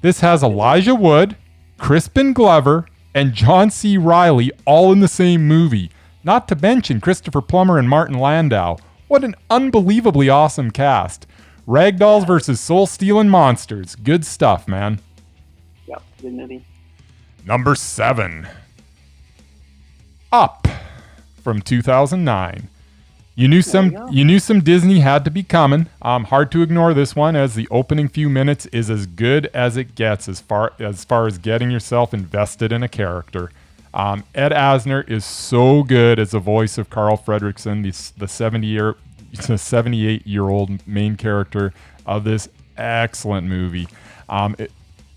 This has Elijah Wood, Crispin Glover, and John C. Reilly all in the same movie. Not to mention Christopher Plummer and Martin Landau. What an unbelievably awesome cast. Ragdolls versus soul-stealing monsters. Good stuff, man. Yep, good movie. Number 7, Up from 2009. You knew some Disney had to be coming. Hard to ignore this one, as the opening few minutes is as good as it gets as far as getting yourself invested in a character. Ed Asner is so good as the voice of Carl Fredricksen, the 78-year-old main character of this excellent movie.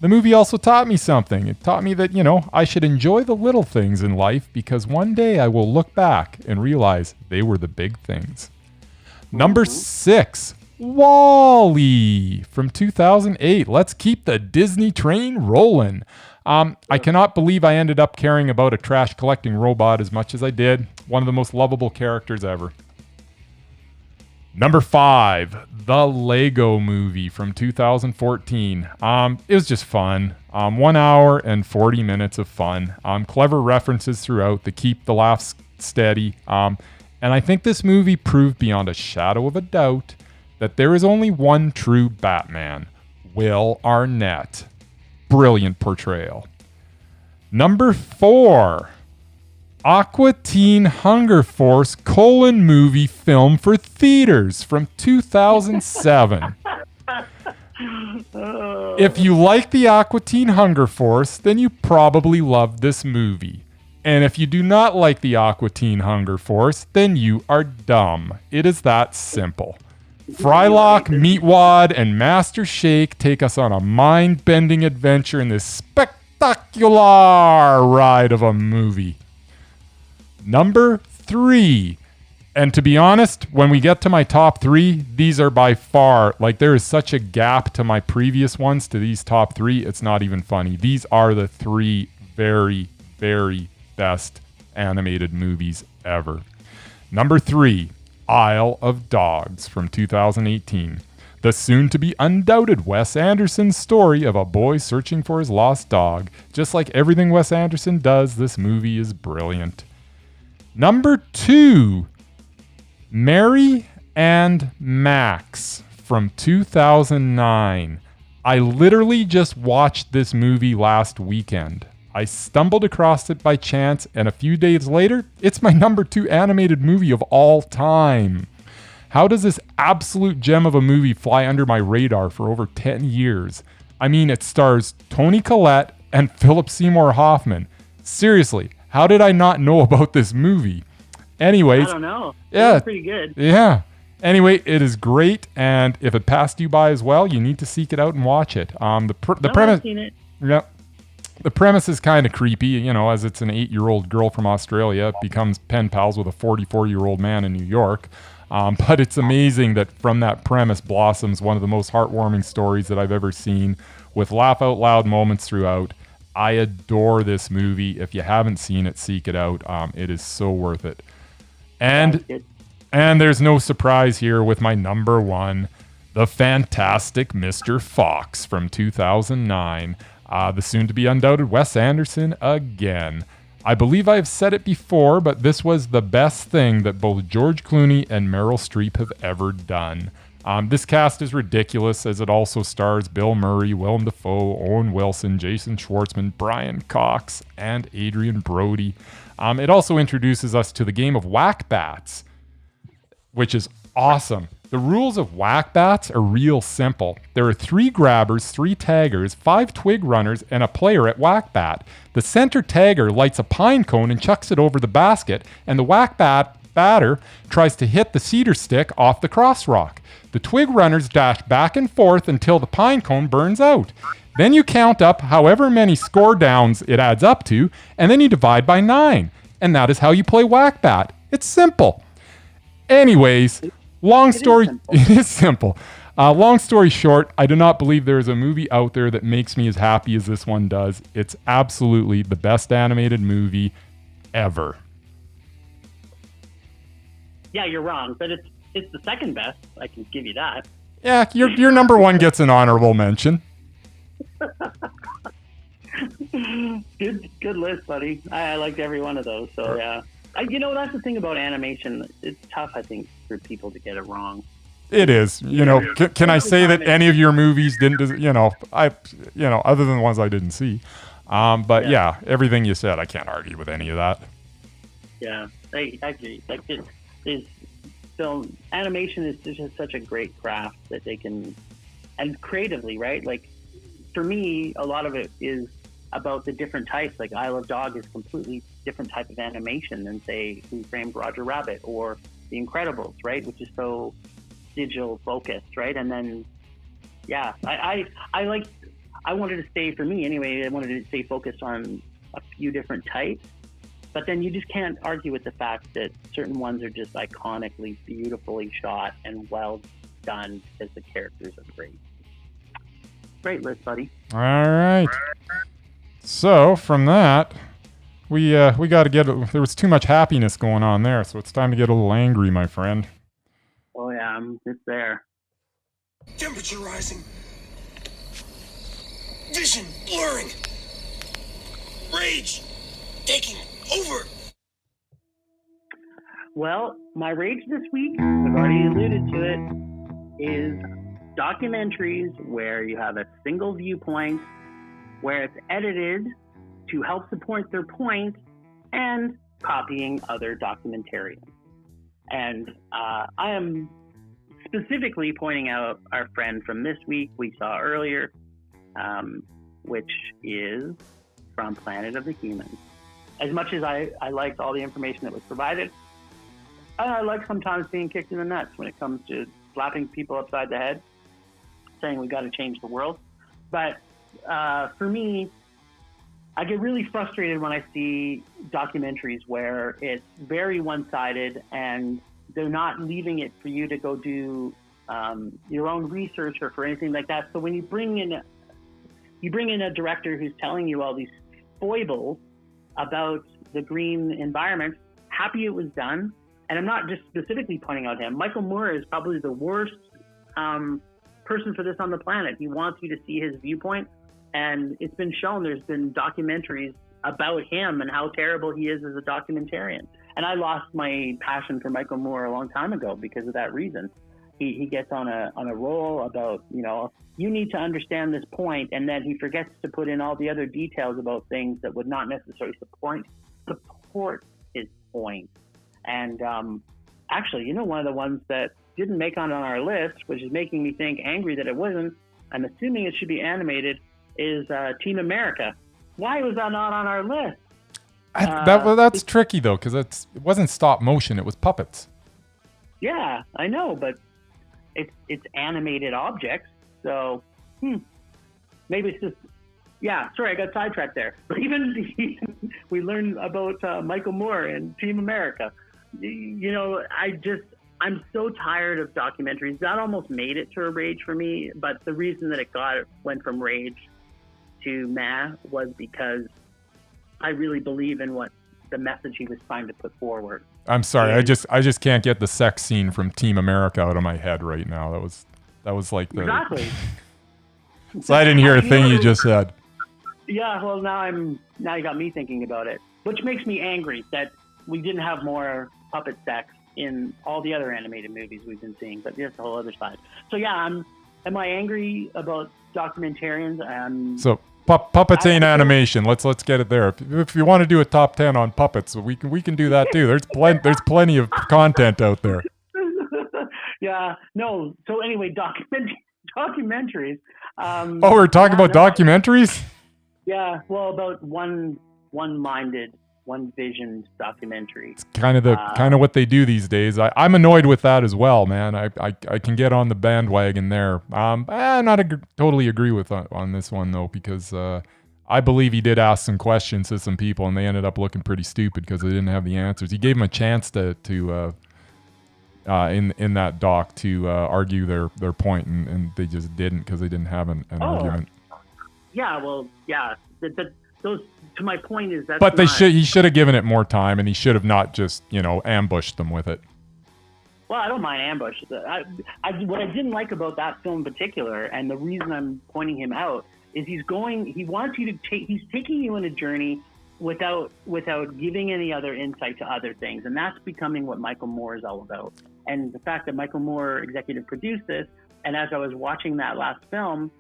The movie also taught me something. It taught me that, I should enjoy the little things in life, because one day I will look back and realize they were the big things. Number 6, WALL-E from 2008. Let's keep the Disney train rolling. I cannot believe I ended up caring about a trash collecting robot as much as I did. One of the most lovable characters ever. Number 5, The Lego Movie from 2014. It was just fun. 1 hour and 40 minutes of fun. Clever references throughout to keep the laughs steady. And I think this movie proved beyond a shadow of a doubt that there is only one true Batman, Will Arnett. Brilliant portrayal. Number 4, Aqua Teen Hunger Force : movie film for theaters from 2007. If you like the Aqua Teen Hunger Force, then you probably love this movie. And if you do not like the Aqua Teen Hunger Force, then you are dumb. It is that simple. Frylock, Meatwad, and Master Shake take us on a mind-bending adventure in this spectacular ride of a movie. Number 3. And to be honest, when we get to my top 3, these are by far, there is such a gap to my previous ones to these top 3, it's not even funny. These are the 3 very very best animated movies ever. Number 3, Isle of Dogs from 2018. The soon-to-be undoubted Wes Anderson story of a boy searching for his lost dog. Just like everything Wes Anderson does, this movie is brilliant. Number 2, Mary and Max from 2009. I literally just watched this movie last weekend. I stumbled across it by chance, and a few days later, it's my number 2 animated movie of all time. How does this absolute gem of a movie fly under my radar for over 10 years? I mean, it stars Toni Collette and Philip Seymour Hoffman. Seriously, how did I not know about this movie? Anyways, I don't know. Yeah, it's pretty good. Yeah. Anyway, it is great, and if it passed you by as well, you need to seek it out and watch it. The premise. I've seen it. Yeah. The premise is kind of creepy, as it's an 8-year-old girl from Australia becomes pen pals with a 44-year-old man in New York. But it's amazing that from that premise blossoms one of the most heartwarming stories that I've ever seen, with laugh out loud moments throughout. I adore this movie. If you haven't seen it, seek it out. It is so worth it. And there's no surprise here with my number 1, the fantastic Mr. Fox from 2009. The soon-to-be undoubted Wes Anderson again. I believe I've said it before, but this was the best thing that both George Clooney and Meryl Streep have ever done. This cast is ridiculous, as it also stars Bill Murray, Willem Dafoe, Owen Wilson, Jason Schwartzman, Brian Cox, and Adrian Brody. It also introduces us to the game of whack bats, which is awesome. The rules of whack bats are real simple. There are 3 grabbers, 3 taggers, 5 twig runners, and a player at whack bat. The center tagger lights a pine cone and chucks it over the basket, and the whack batter tries to hit the cedar stick off the cross rock. The twig runners dash back and forth until the pine cone burns out. Then you count up however many score downs it adds up to, and then you divide by 9. And that is how you play whack bat. It's simple. Anyways, long story, it is simple. Long story short, I do not believe there is a movie out there that makes me as happy as this one does. It's absolutely the best animated movie ever. Yeah, you're wrong, but it's the second best. I can give you that. Yeah, your number 1 gets an honorable mention. Good list, buddy. I liked every one of those. So yeah, that's the thing about animation. It's tough, I think, for people to get it wrong. It is. Can I say that any of your movies didn't? Other than the ones I didn't see. But yeah, everything you said, I can't argue with any of that. Yeah, I agree. Like film animation is just such a great craft that they can, and creatively, right? Like for me, a lot of it is about the different types. Like Isle of Dog is completely different type of animation than, say, Who Framed Roger Rabbit or The Incredibles, right? Which is so digital focused, right? And then, yeah, I wanted to stay, for me anyway, I wanted to stay focused on a few different types. But then you just can't argue with the fact that certain ones are just iconically, beautifully shot and well done because the characters are great. Great list, buddy. All right. So from that, we got to get. There was too much happiness going on there, so it's time to get a little angry, my friend. Oh yeah, it's there. Temperature rising. Vision blurring. Rage taking over. Well, my rage this week, I've already alluded to it, is documentaries where you have a single viewpoint, where it's edited to help support their point, and copying other documentarians. And I am specifically pointing out our friend from this week we saw earlier, which is from Planet of the Humans. As much as I liked all the information that was provided, I like sometimes being kicked in the nuts when it comes to slapping people upside the head, saying we got to change the world. But for me, I get really frustrated when I see documentaries where it's very one-sided and they're not leaving it for you to go do your own research or for anything like that. So when you bring in a director who's telling you all these foibles about the green environment. Happy it was done. And I'm not just specifically pointing out him. Michael Moore is probably the worst person for this on the planet. He wants you to see his viewpoint. And it's been shown, there's been documentaries about him and how terrible he is as a documentarian. And I lost my passion for Michael Moore a long time ago because of that reason. He gets on a roll about, you need to understand this point, and then he forgets to put in all the other details about things that would not necessarily support his point. And actually, one of the ones that didn't make on our list, which is making me angry that it wasn't, I'm assuming it should be animated, is Team America. Why was that not on our list? That's tricky, though, because it wasn't stop motion. It was puppets. Yeah, I know, but it's animated objects. So, maybe it's just... Yeah, sorry, I got sidetracked there. But even we learned about Michael Moore and Team America. I'm so tired of documentaries. That almost made it to a rage for me. But the reason that it went from rage to meh was because I really believe in what the message he was trying to put forward. I'm sorry, I just can't get the sex scene from Team America out of my head right now. That was like the... Exactly. So I didn't hear a thing you just said. Yeah, well, now you got me thinking about it, which makes me angry that we didn't have more puppet sex in all the other animated movies we've been seeing, but that's the whole other side. So yeah, am I angry about documentarians? So puppets ain't animation. Let's get it there. If you want to do a top 10 on puppets, we can do that too. There's plenty of content out there. Yeah, no. So anyway, documentaries. We're talking about documentaries? Yeah, well, about one-minded, one-visioned documentary. It's kind of what they do these days. I'm annoyed with that as well, man. I can get on the bandwagon there. Totally agree with on this one though, because I believe he did ask some questions to some people, and they ended up looking pretty stupid because they didn't have the answers. He gave them a chance to in that doc to argue their point, and they just didn't because they didn't have an argument. Yeah, well, yeah. Those, to my point, is that. But he should have given it more time, and he should have not just ambushed them with it. Well, I don't mind ambush. What I didn't like about that film in particular, and the reason I'm pointing him out, is he's taking you on a journey without giving any other insight to other things, and that's becoming what Michael Moore is all about. And the fact that Michael Moore executive produced this, and as I was watching that last film,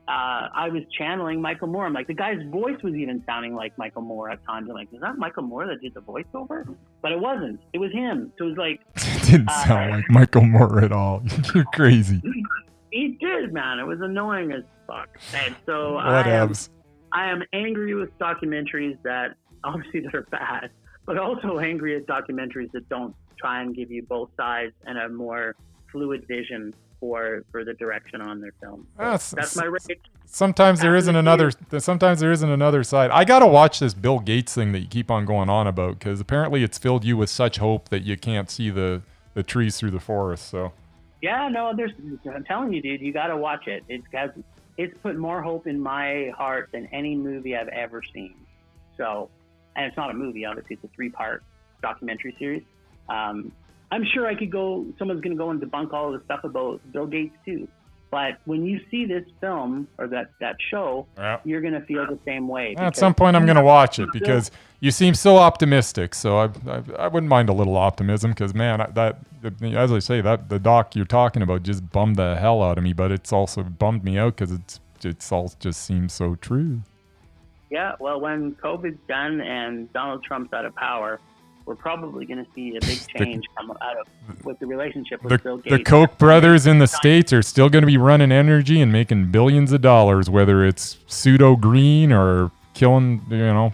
I was channeling Michael Moore. I'm like, the guy's voice was even sounding like Michael Moore at times. I'm like, is that Michael Moore that did the voiceover? But it wasn't. It was him. So it was like... It didn't sound like Michael Moore at all. You're crazy. He did, man. It was annoying as fuck. And so I am angry with documentaries that obviously that are bad, but also angry at documentaries that don't try and give you both sides and a more fluid vision for the direction on their film. So that's my rage. Sometimes there isn't another side. I gotta watch this Bill Gates thing that you keep on going on about, because apparently it's filled you with such hope that you can't see the trees through the forest. So yeah, no, I'm telling you, dude, you gotta watch it. It's put more hope in my heart than any movie I've ever seen. So, and it's not a movie, obviously, it's a 3-part documentary series. I'm sure someone's going to go and debunk all of the stuff about Bill Gates too. But when you see this film or that show, you're going to feel the same way. At some point I'm going to watch it because you seem so optimistic. So I wouldn't mind a little optimism because, man, as I say, the doc you're talking about just bummed the hell out of me, but it's also bummed me out because it's all just seems so true. Yeah, well, when COVID's done and Donald Trump's out of power, we're probably going to see a big change come out with the relationship with Bill Gates. The Koch brothers in the States are still going to be running energy and making billions of dollars, whether it's pseudo green or killing,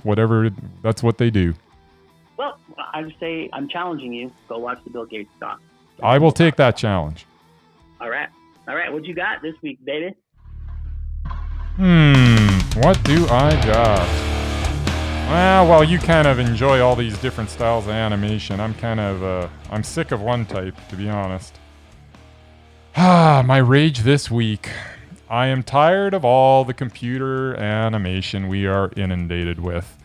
whatever. That's what they do. Well, I would say I'm challenging you. Go watch the Bill Gates doc. I will take that challenge. All right. What you got this week, baby? What do I got? Well, you kind of enjoy all these different styles of animation. I'm sick of one type, to be honest. My rage this week. I am tired of all the computer animation we are inundated with.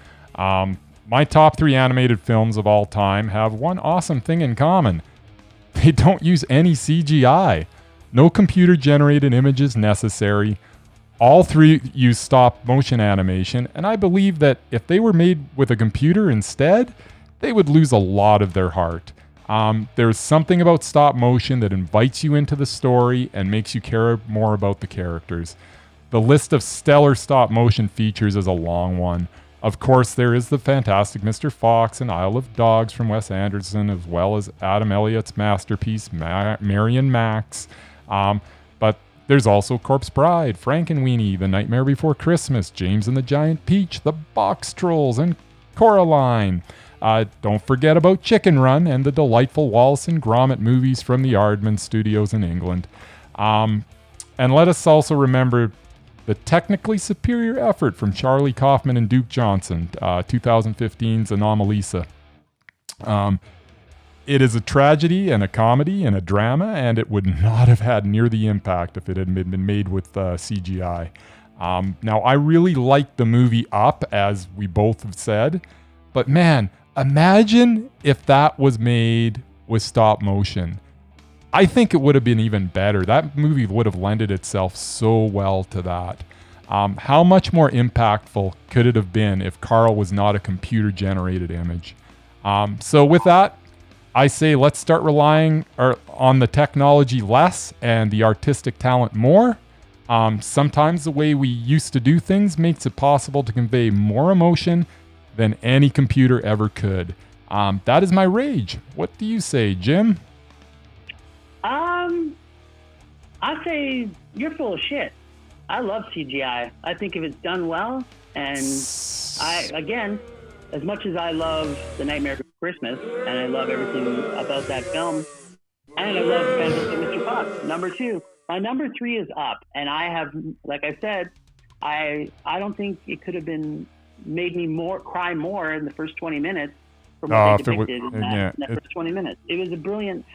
My top 3 animated films of all time have one awesome thing in common. They don't use any CGI. No computer-generated images necessary. All 3 use stop-motion animation, and I believe that if they were made with a computer instead, they would lose a lot of their heart. There's something about stop-motion that invites you into the story and makes you care more about the characters. The list of stellar stop-motion features is a long one. Of course, there is the fantastic Mr. Fox and Isle of Dogs from Wes Anderson, as well as Adam Elliott's masterpiece, Mary and Max. But there's also Corpse Bride, Frankenweenie, The Nightmare Before Christmas, James and the Giant Peach, The Box Trolls, and Coraline. Don't forget about Chicken Run and the delightful Wallace and Gromit movies from the Aardman Studios in England. And let us also remember the technically superior effort from Charlie Kaufman and Duke Johnson, 2015's Anomalisa. It is a tragedy and a comedy and a drama, and it would not have had near the impact if it had been made with CGI. Now, I really like the movie Up, as we both have said, but man, imagine if that was made with stop motion. I think it would have been even better. That movie would have lended itself so well to that. How much more impactful could it have been if Carl was not a computer-generated image? So with that, I say let's start relying on the technology less and the artistic talent more. Sometimes the way we used to do things makes it possible to convey more emotion than any computer ever could. That is my rage. What do you say, Jim? I say you're full of shit. I love CGI. I think if it's done well, and again, as much as I love The Nightmare Before Christmas, and I love everything about that film, and I love Fantastic Mr. Fox, number 2. My number 3 is Up, and I have, like I said, I don't think it could have been made me cry more in the first 20 minutes from what they depicted in that first 20 minutes. It was a brilliant...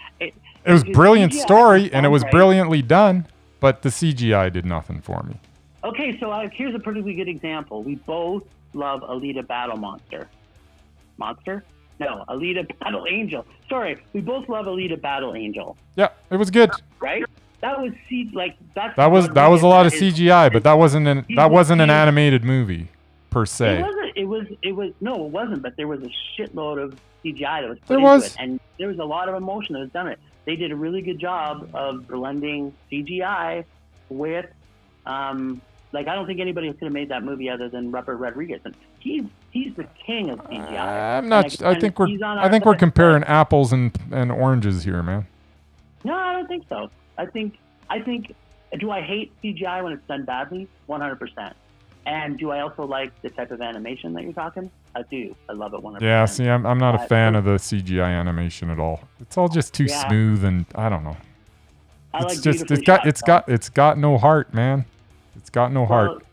It was a brilliant story, and it was brilliantly done, but the CGI did nothing for me. Okay, so here's a perfectly good example. We both love Alita Battle Monster. Monster? No, Alita Battle Angel. Sorry, we both love Alita Battle Angel. Yeah, it was good. Right? That was that was a lot of CGI, but that wasn't an animated movie per se. It wasn't. But there was a shitload of CGI that was put into it, and there was a lot of emotion that was done. They did a really good job of blending CGI with, I don't think anybody could have made that movie other than Robert Rodriguez, and he's the king of CGI. I think we're comparing apples and oranges here, man. No, I don't think so. I think. Do I hate CGI when it's done badly? 100%. And do I also like the type of animation that you're talking? I do. I love it 100%. Yeah, see, I'm not a fan of the CGI animation at all. It's all just too smooth, and I don't know. It's got no heart, man. It's got no heart.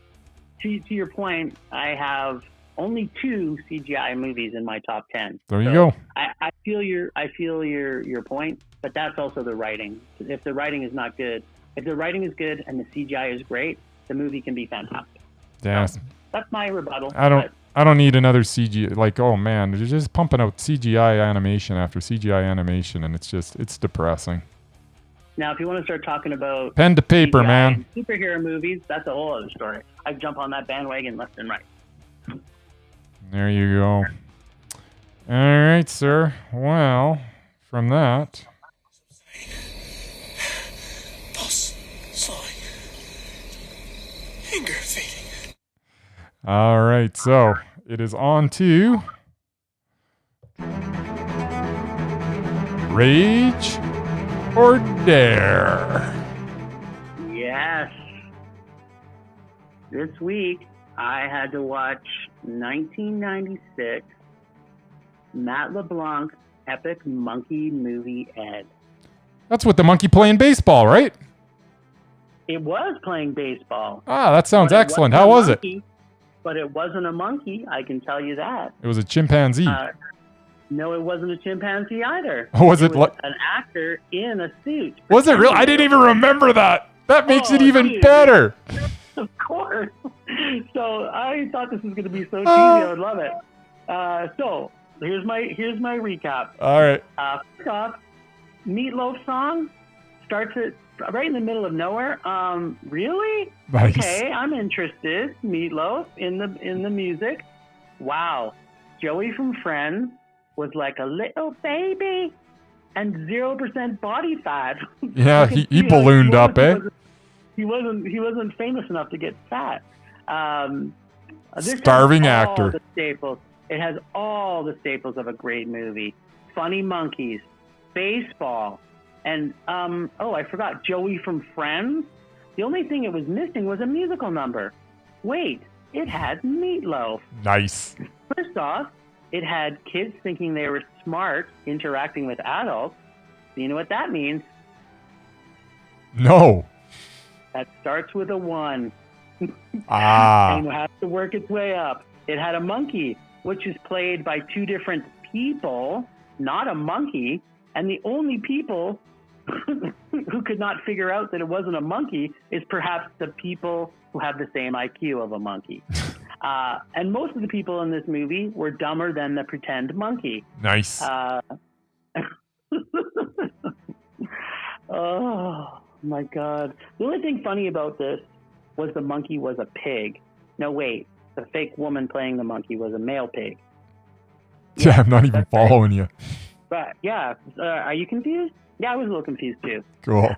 To your point, I have only 2 CGI movies in my top 10. There you go. I feel your point, but that's also the writing. If the writing is not good, if the writing is good and the CGI is great, the movie can be fantastic. Yeah. So that's my rebuttal. I don't need another CGI. Like, oh man, they're just pumping out CGI animation after CGI animation, and it's depressing. Now, if you want to start talking about pen to paper, CGI man, superhero movies, that's a whole other story. I jump on that bandwagon left and right. There you go. All right, sir. Well, from that. Pulse slowing. Anger fading. All right, so it is on to Rage or Dare. Yes. This week, I had to watch 1996 Matt LeBlanc's epic monkey movie, Ed. That's with the monkey playing baseball, right? It was playing baseball. Ah, that sounds excellent. How was it? But it wasn't a monkey, I can tell you that. It was a chimpanzee. No, it wasn't a chimpanzee either. Was it an actor in a suit? Was it real? I didn't even remember that. That makes it even better. Of course. So I thought this was going to be so cheesy. I would love it. So here's my recap. All right. First off, Meatloaf song starts at right in the middle of nowhere. Really? Nice. Okay, I'm interested. Meatloaf in the music. Wow. Joey from Friends was like a little baby and 0% body fat. Yeah, he ballooned up, eh? He wasn't famous enough to get fat. This Starving has all actor. the staples. It has all the staples of a great movie. Funny monkeys, baseball, and I forgot Joey from Friends. The only thing it was missing was a musical number. Wait, it had Meatloaf. Nice. First off, it had kids thinking they were smart interacting with adults. Do you know what that means? No. That starts with a 1. Ah. And it has to work its way up. It had a monkey, which is played by 2 different people, not a monkey. And the only people who could not figure out that it wasn't a monkey is perhaps the people who have the same IQ of a monkey. And most of the people in this movie were dumber than the pretend monkey. Nice. Oh, my God. The only thing funny about this was the monkey was a pig. No, wait. The fake woman playing the monkey was a male pig. Yeah, I'm not even following you. But, yeah. Are you confused? Yeah, I was a little confused, too. Cool.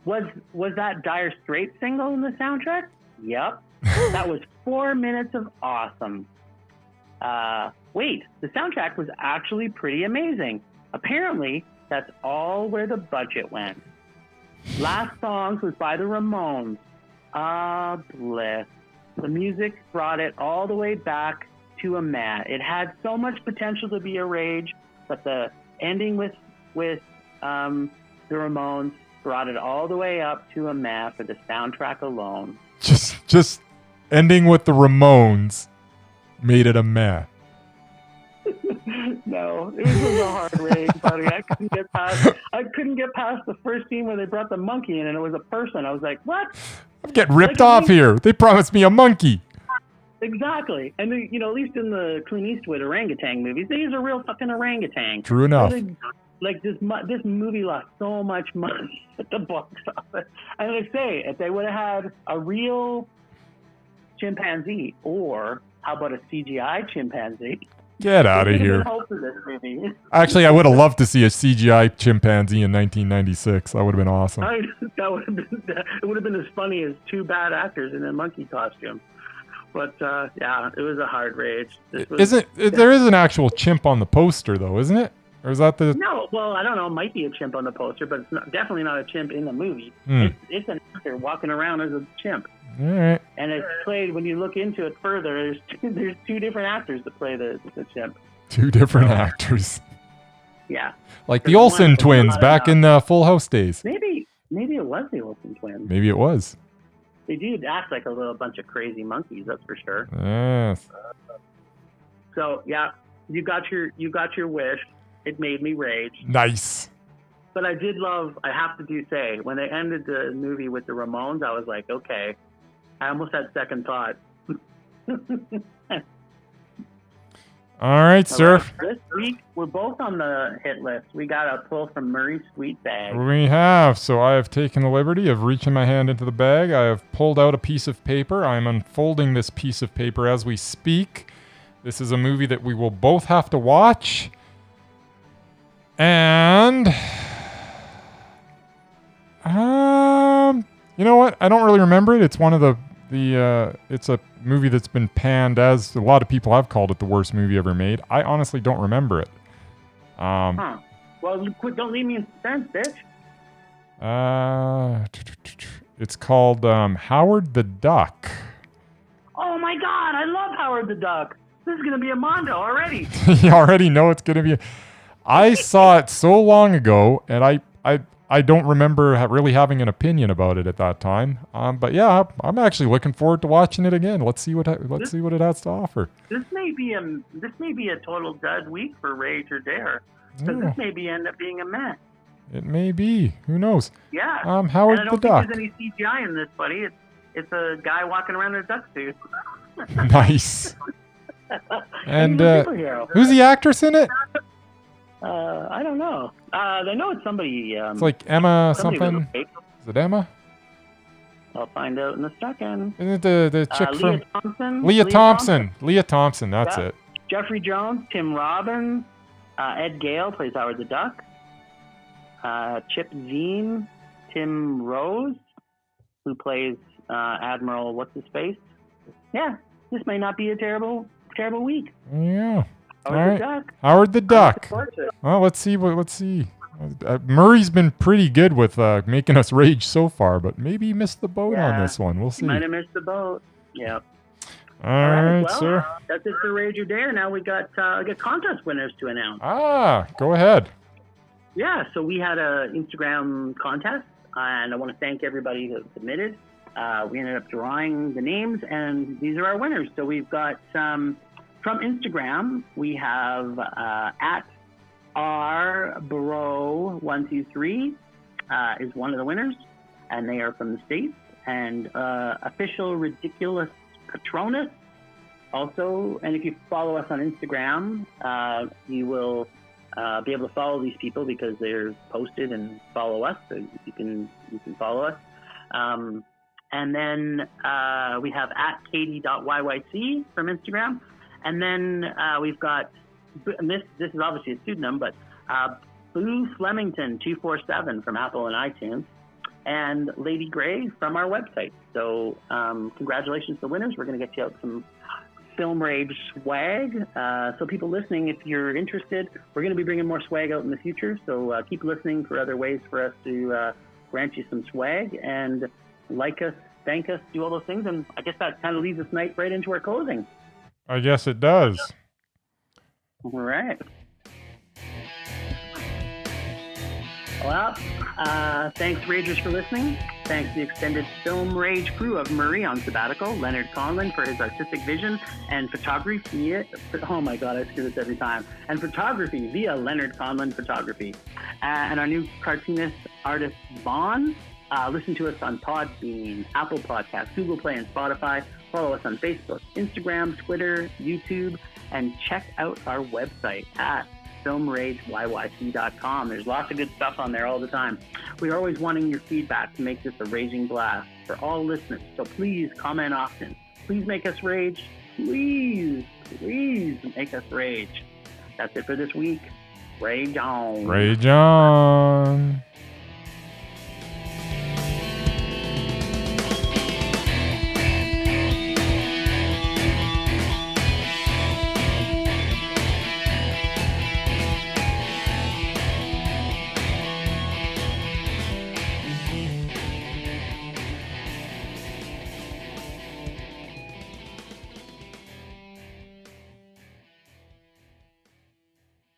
Was that Dire Straits single in the soundtrack? Yep. That was 4 minutes of awesome. Wait, the soundtrack was actually pretty amazing. Apparently, that's all where the budget went. Last Songs was by the Ramones. Ah, bliss. The music brought it all the way back to a meh. It had so much potential to be a rage, but the ending with the Ramones brought it all the way up to a meh for the soundtrack alone. Just ending with the Ramones made it a meh. No, it was a hard rage, buddy. I couldn't get past the first scene where they brought the monkey in and it was a person. I was like, what? I'm getting ripped off here. They promised me a monkey. Exactly. And, at least in the Clint Eastwood orangutan movies, they use a real fucking orangutan. True enough. Like, this movie lost so much money at the box office. And I say, if they would have had a real chimpanzee, or how about a CGI chimpanzee? Get out of here. Hope for this movie. Actually, I would have loved to see a CGI chimpanzee in 1996. That would have been awesome. It would have been as funny as 2 bad actors in a monkey costume. But, yeah, it was a hard rage. There is an actual chimp on the poster, though, isn't it? Or is that the... No, well, I don't know. It might be a chimp on the poster, but it's definitely not a chimp in the movie. It's an actor walking around as a chimp. All right. And it's played, when you look into it further, there's 2 different actors that play the chimp. 2 different actors. Yeah. Like the Olsen twins back in the Full House days. Maybe it was the Olsen twins. Maybe it was. They do act like a little bunch of crazy monkeys, that's for sure. Yes. So, yeah, you got your wish. It made me rage. Nice. But I did love, I have to say, when they ended the movie with the Ramones, I was like, okay. I almost had second thought. All right, sir. This week, we're both on the hit list. We got a pull from Murray's Sweet Bag. We have. So I have taken the liberty of reaching my hand into the bag. I have pulled out a piece of paper. I'm unfolding this piece of paper as we speak. This is a movie that we will both have to watch. And... you know what? I don't really remember it. It's one of the it's a movie that's been panned as a lot of people have called it the worst movie ever made. I honestly don't remember it. Well, don't leave me in suspense, bitch. It's called Howard the Duck. Oh my God, I love Howard the Duck. This is gonna be a Mondo already. You already know it's gonna be. I saw it so long ago, and I don't remember really having an opinion about it at that time. But yeah, I'm actually looking forward to watching it again. Let's see what it has to offer. This may be a total dud week for Rage or Dare, because this may end up being a mess. It may be. Who knows? Yeah. Howard and I the don't Duck. think there's any CGI in this, buddy. It's a guy walking around in a duck suit. Nice. And He's a superhero. who's the actress in it? I don't know. I know it's somebody. It's like Emma somebody with something. a fake. Is it Emma? I'll find out in a second. Isn't it the chick Leah from Thompson. Leah Thompson? Leah Thompson, that's Yeah. it. Jeffrey Jones, Tim Robbins, Ed Gale plays Howard the Duck. Chip Zine, Tim Rose, who plays Admiral what's his face. Yeah, this may not be a terrible week. Yeah. Howard All the right. Duck. Howard the Duck. Support it. Well, let's see. Let's see. Murray's been pretty good with making us rage so far, but maybe he missed the boat on this one. We'll see. Might have missed the boat. Yeah. All right, well, sir. That's it for Rage or Dare. Now we got contest winners to announce. Go ahead. Yeah, so we had an Instagram contest, and I want to thank everybody who submitted. We ended up drawing the names, and these are our winners. So we've got from Instagram, we have at rbro123 is one of the winners, and they are from the States. And official ridiculous Patronus also. And if you follow us on Instagram, you will be able to follow these people because they're posted and follow us. So you can follow us. And then we have at katie.yyc from Instagram. And then we've got, and this is obviously a pseudonym, but Boo Flemington 247 from Apple and iTunes, and Lady Gray from our website. So congratulations to the winners. We're going to get you out some Film Rage swag. So people listening, if you're interested, we're going to be bringing more swag out in the future. So keep listening for other ways for us to grant you some swag, and like us, thank us, do all those things. And I guess that kind of leads us right into our closing. I guess it does. All right. Well, thanks, Ragers, for listening. Thanks to the extended Film Rage crew of Murray on sabbatical, Leonard Conlon for his artistic vision and photography. Oh my God, I screw this every time. And photography via Leonard Conlon Photography. And our new cartoonist artist, Vaughn. Listen to us on Podbean, Apple Podcasts, Google Play, and Spotify. Follow us on Facebook, Instagram, Twitter, YouTube, and check out our website at filmrageyyc.com. There's lots of good stuff on there all the time. We're always wanting your feedback to make this a raging blast for all listeners. So please comment often. Please make us rage. Please make us rage. That's it for this week. Rage on. Rage on.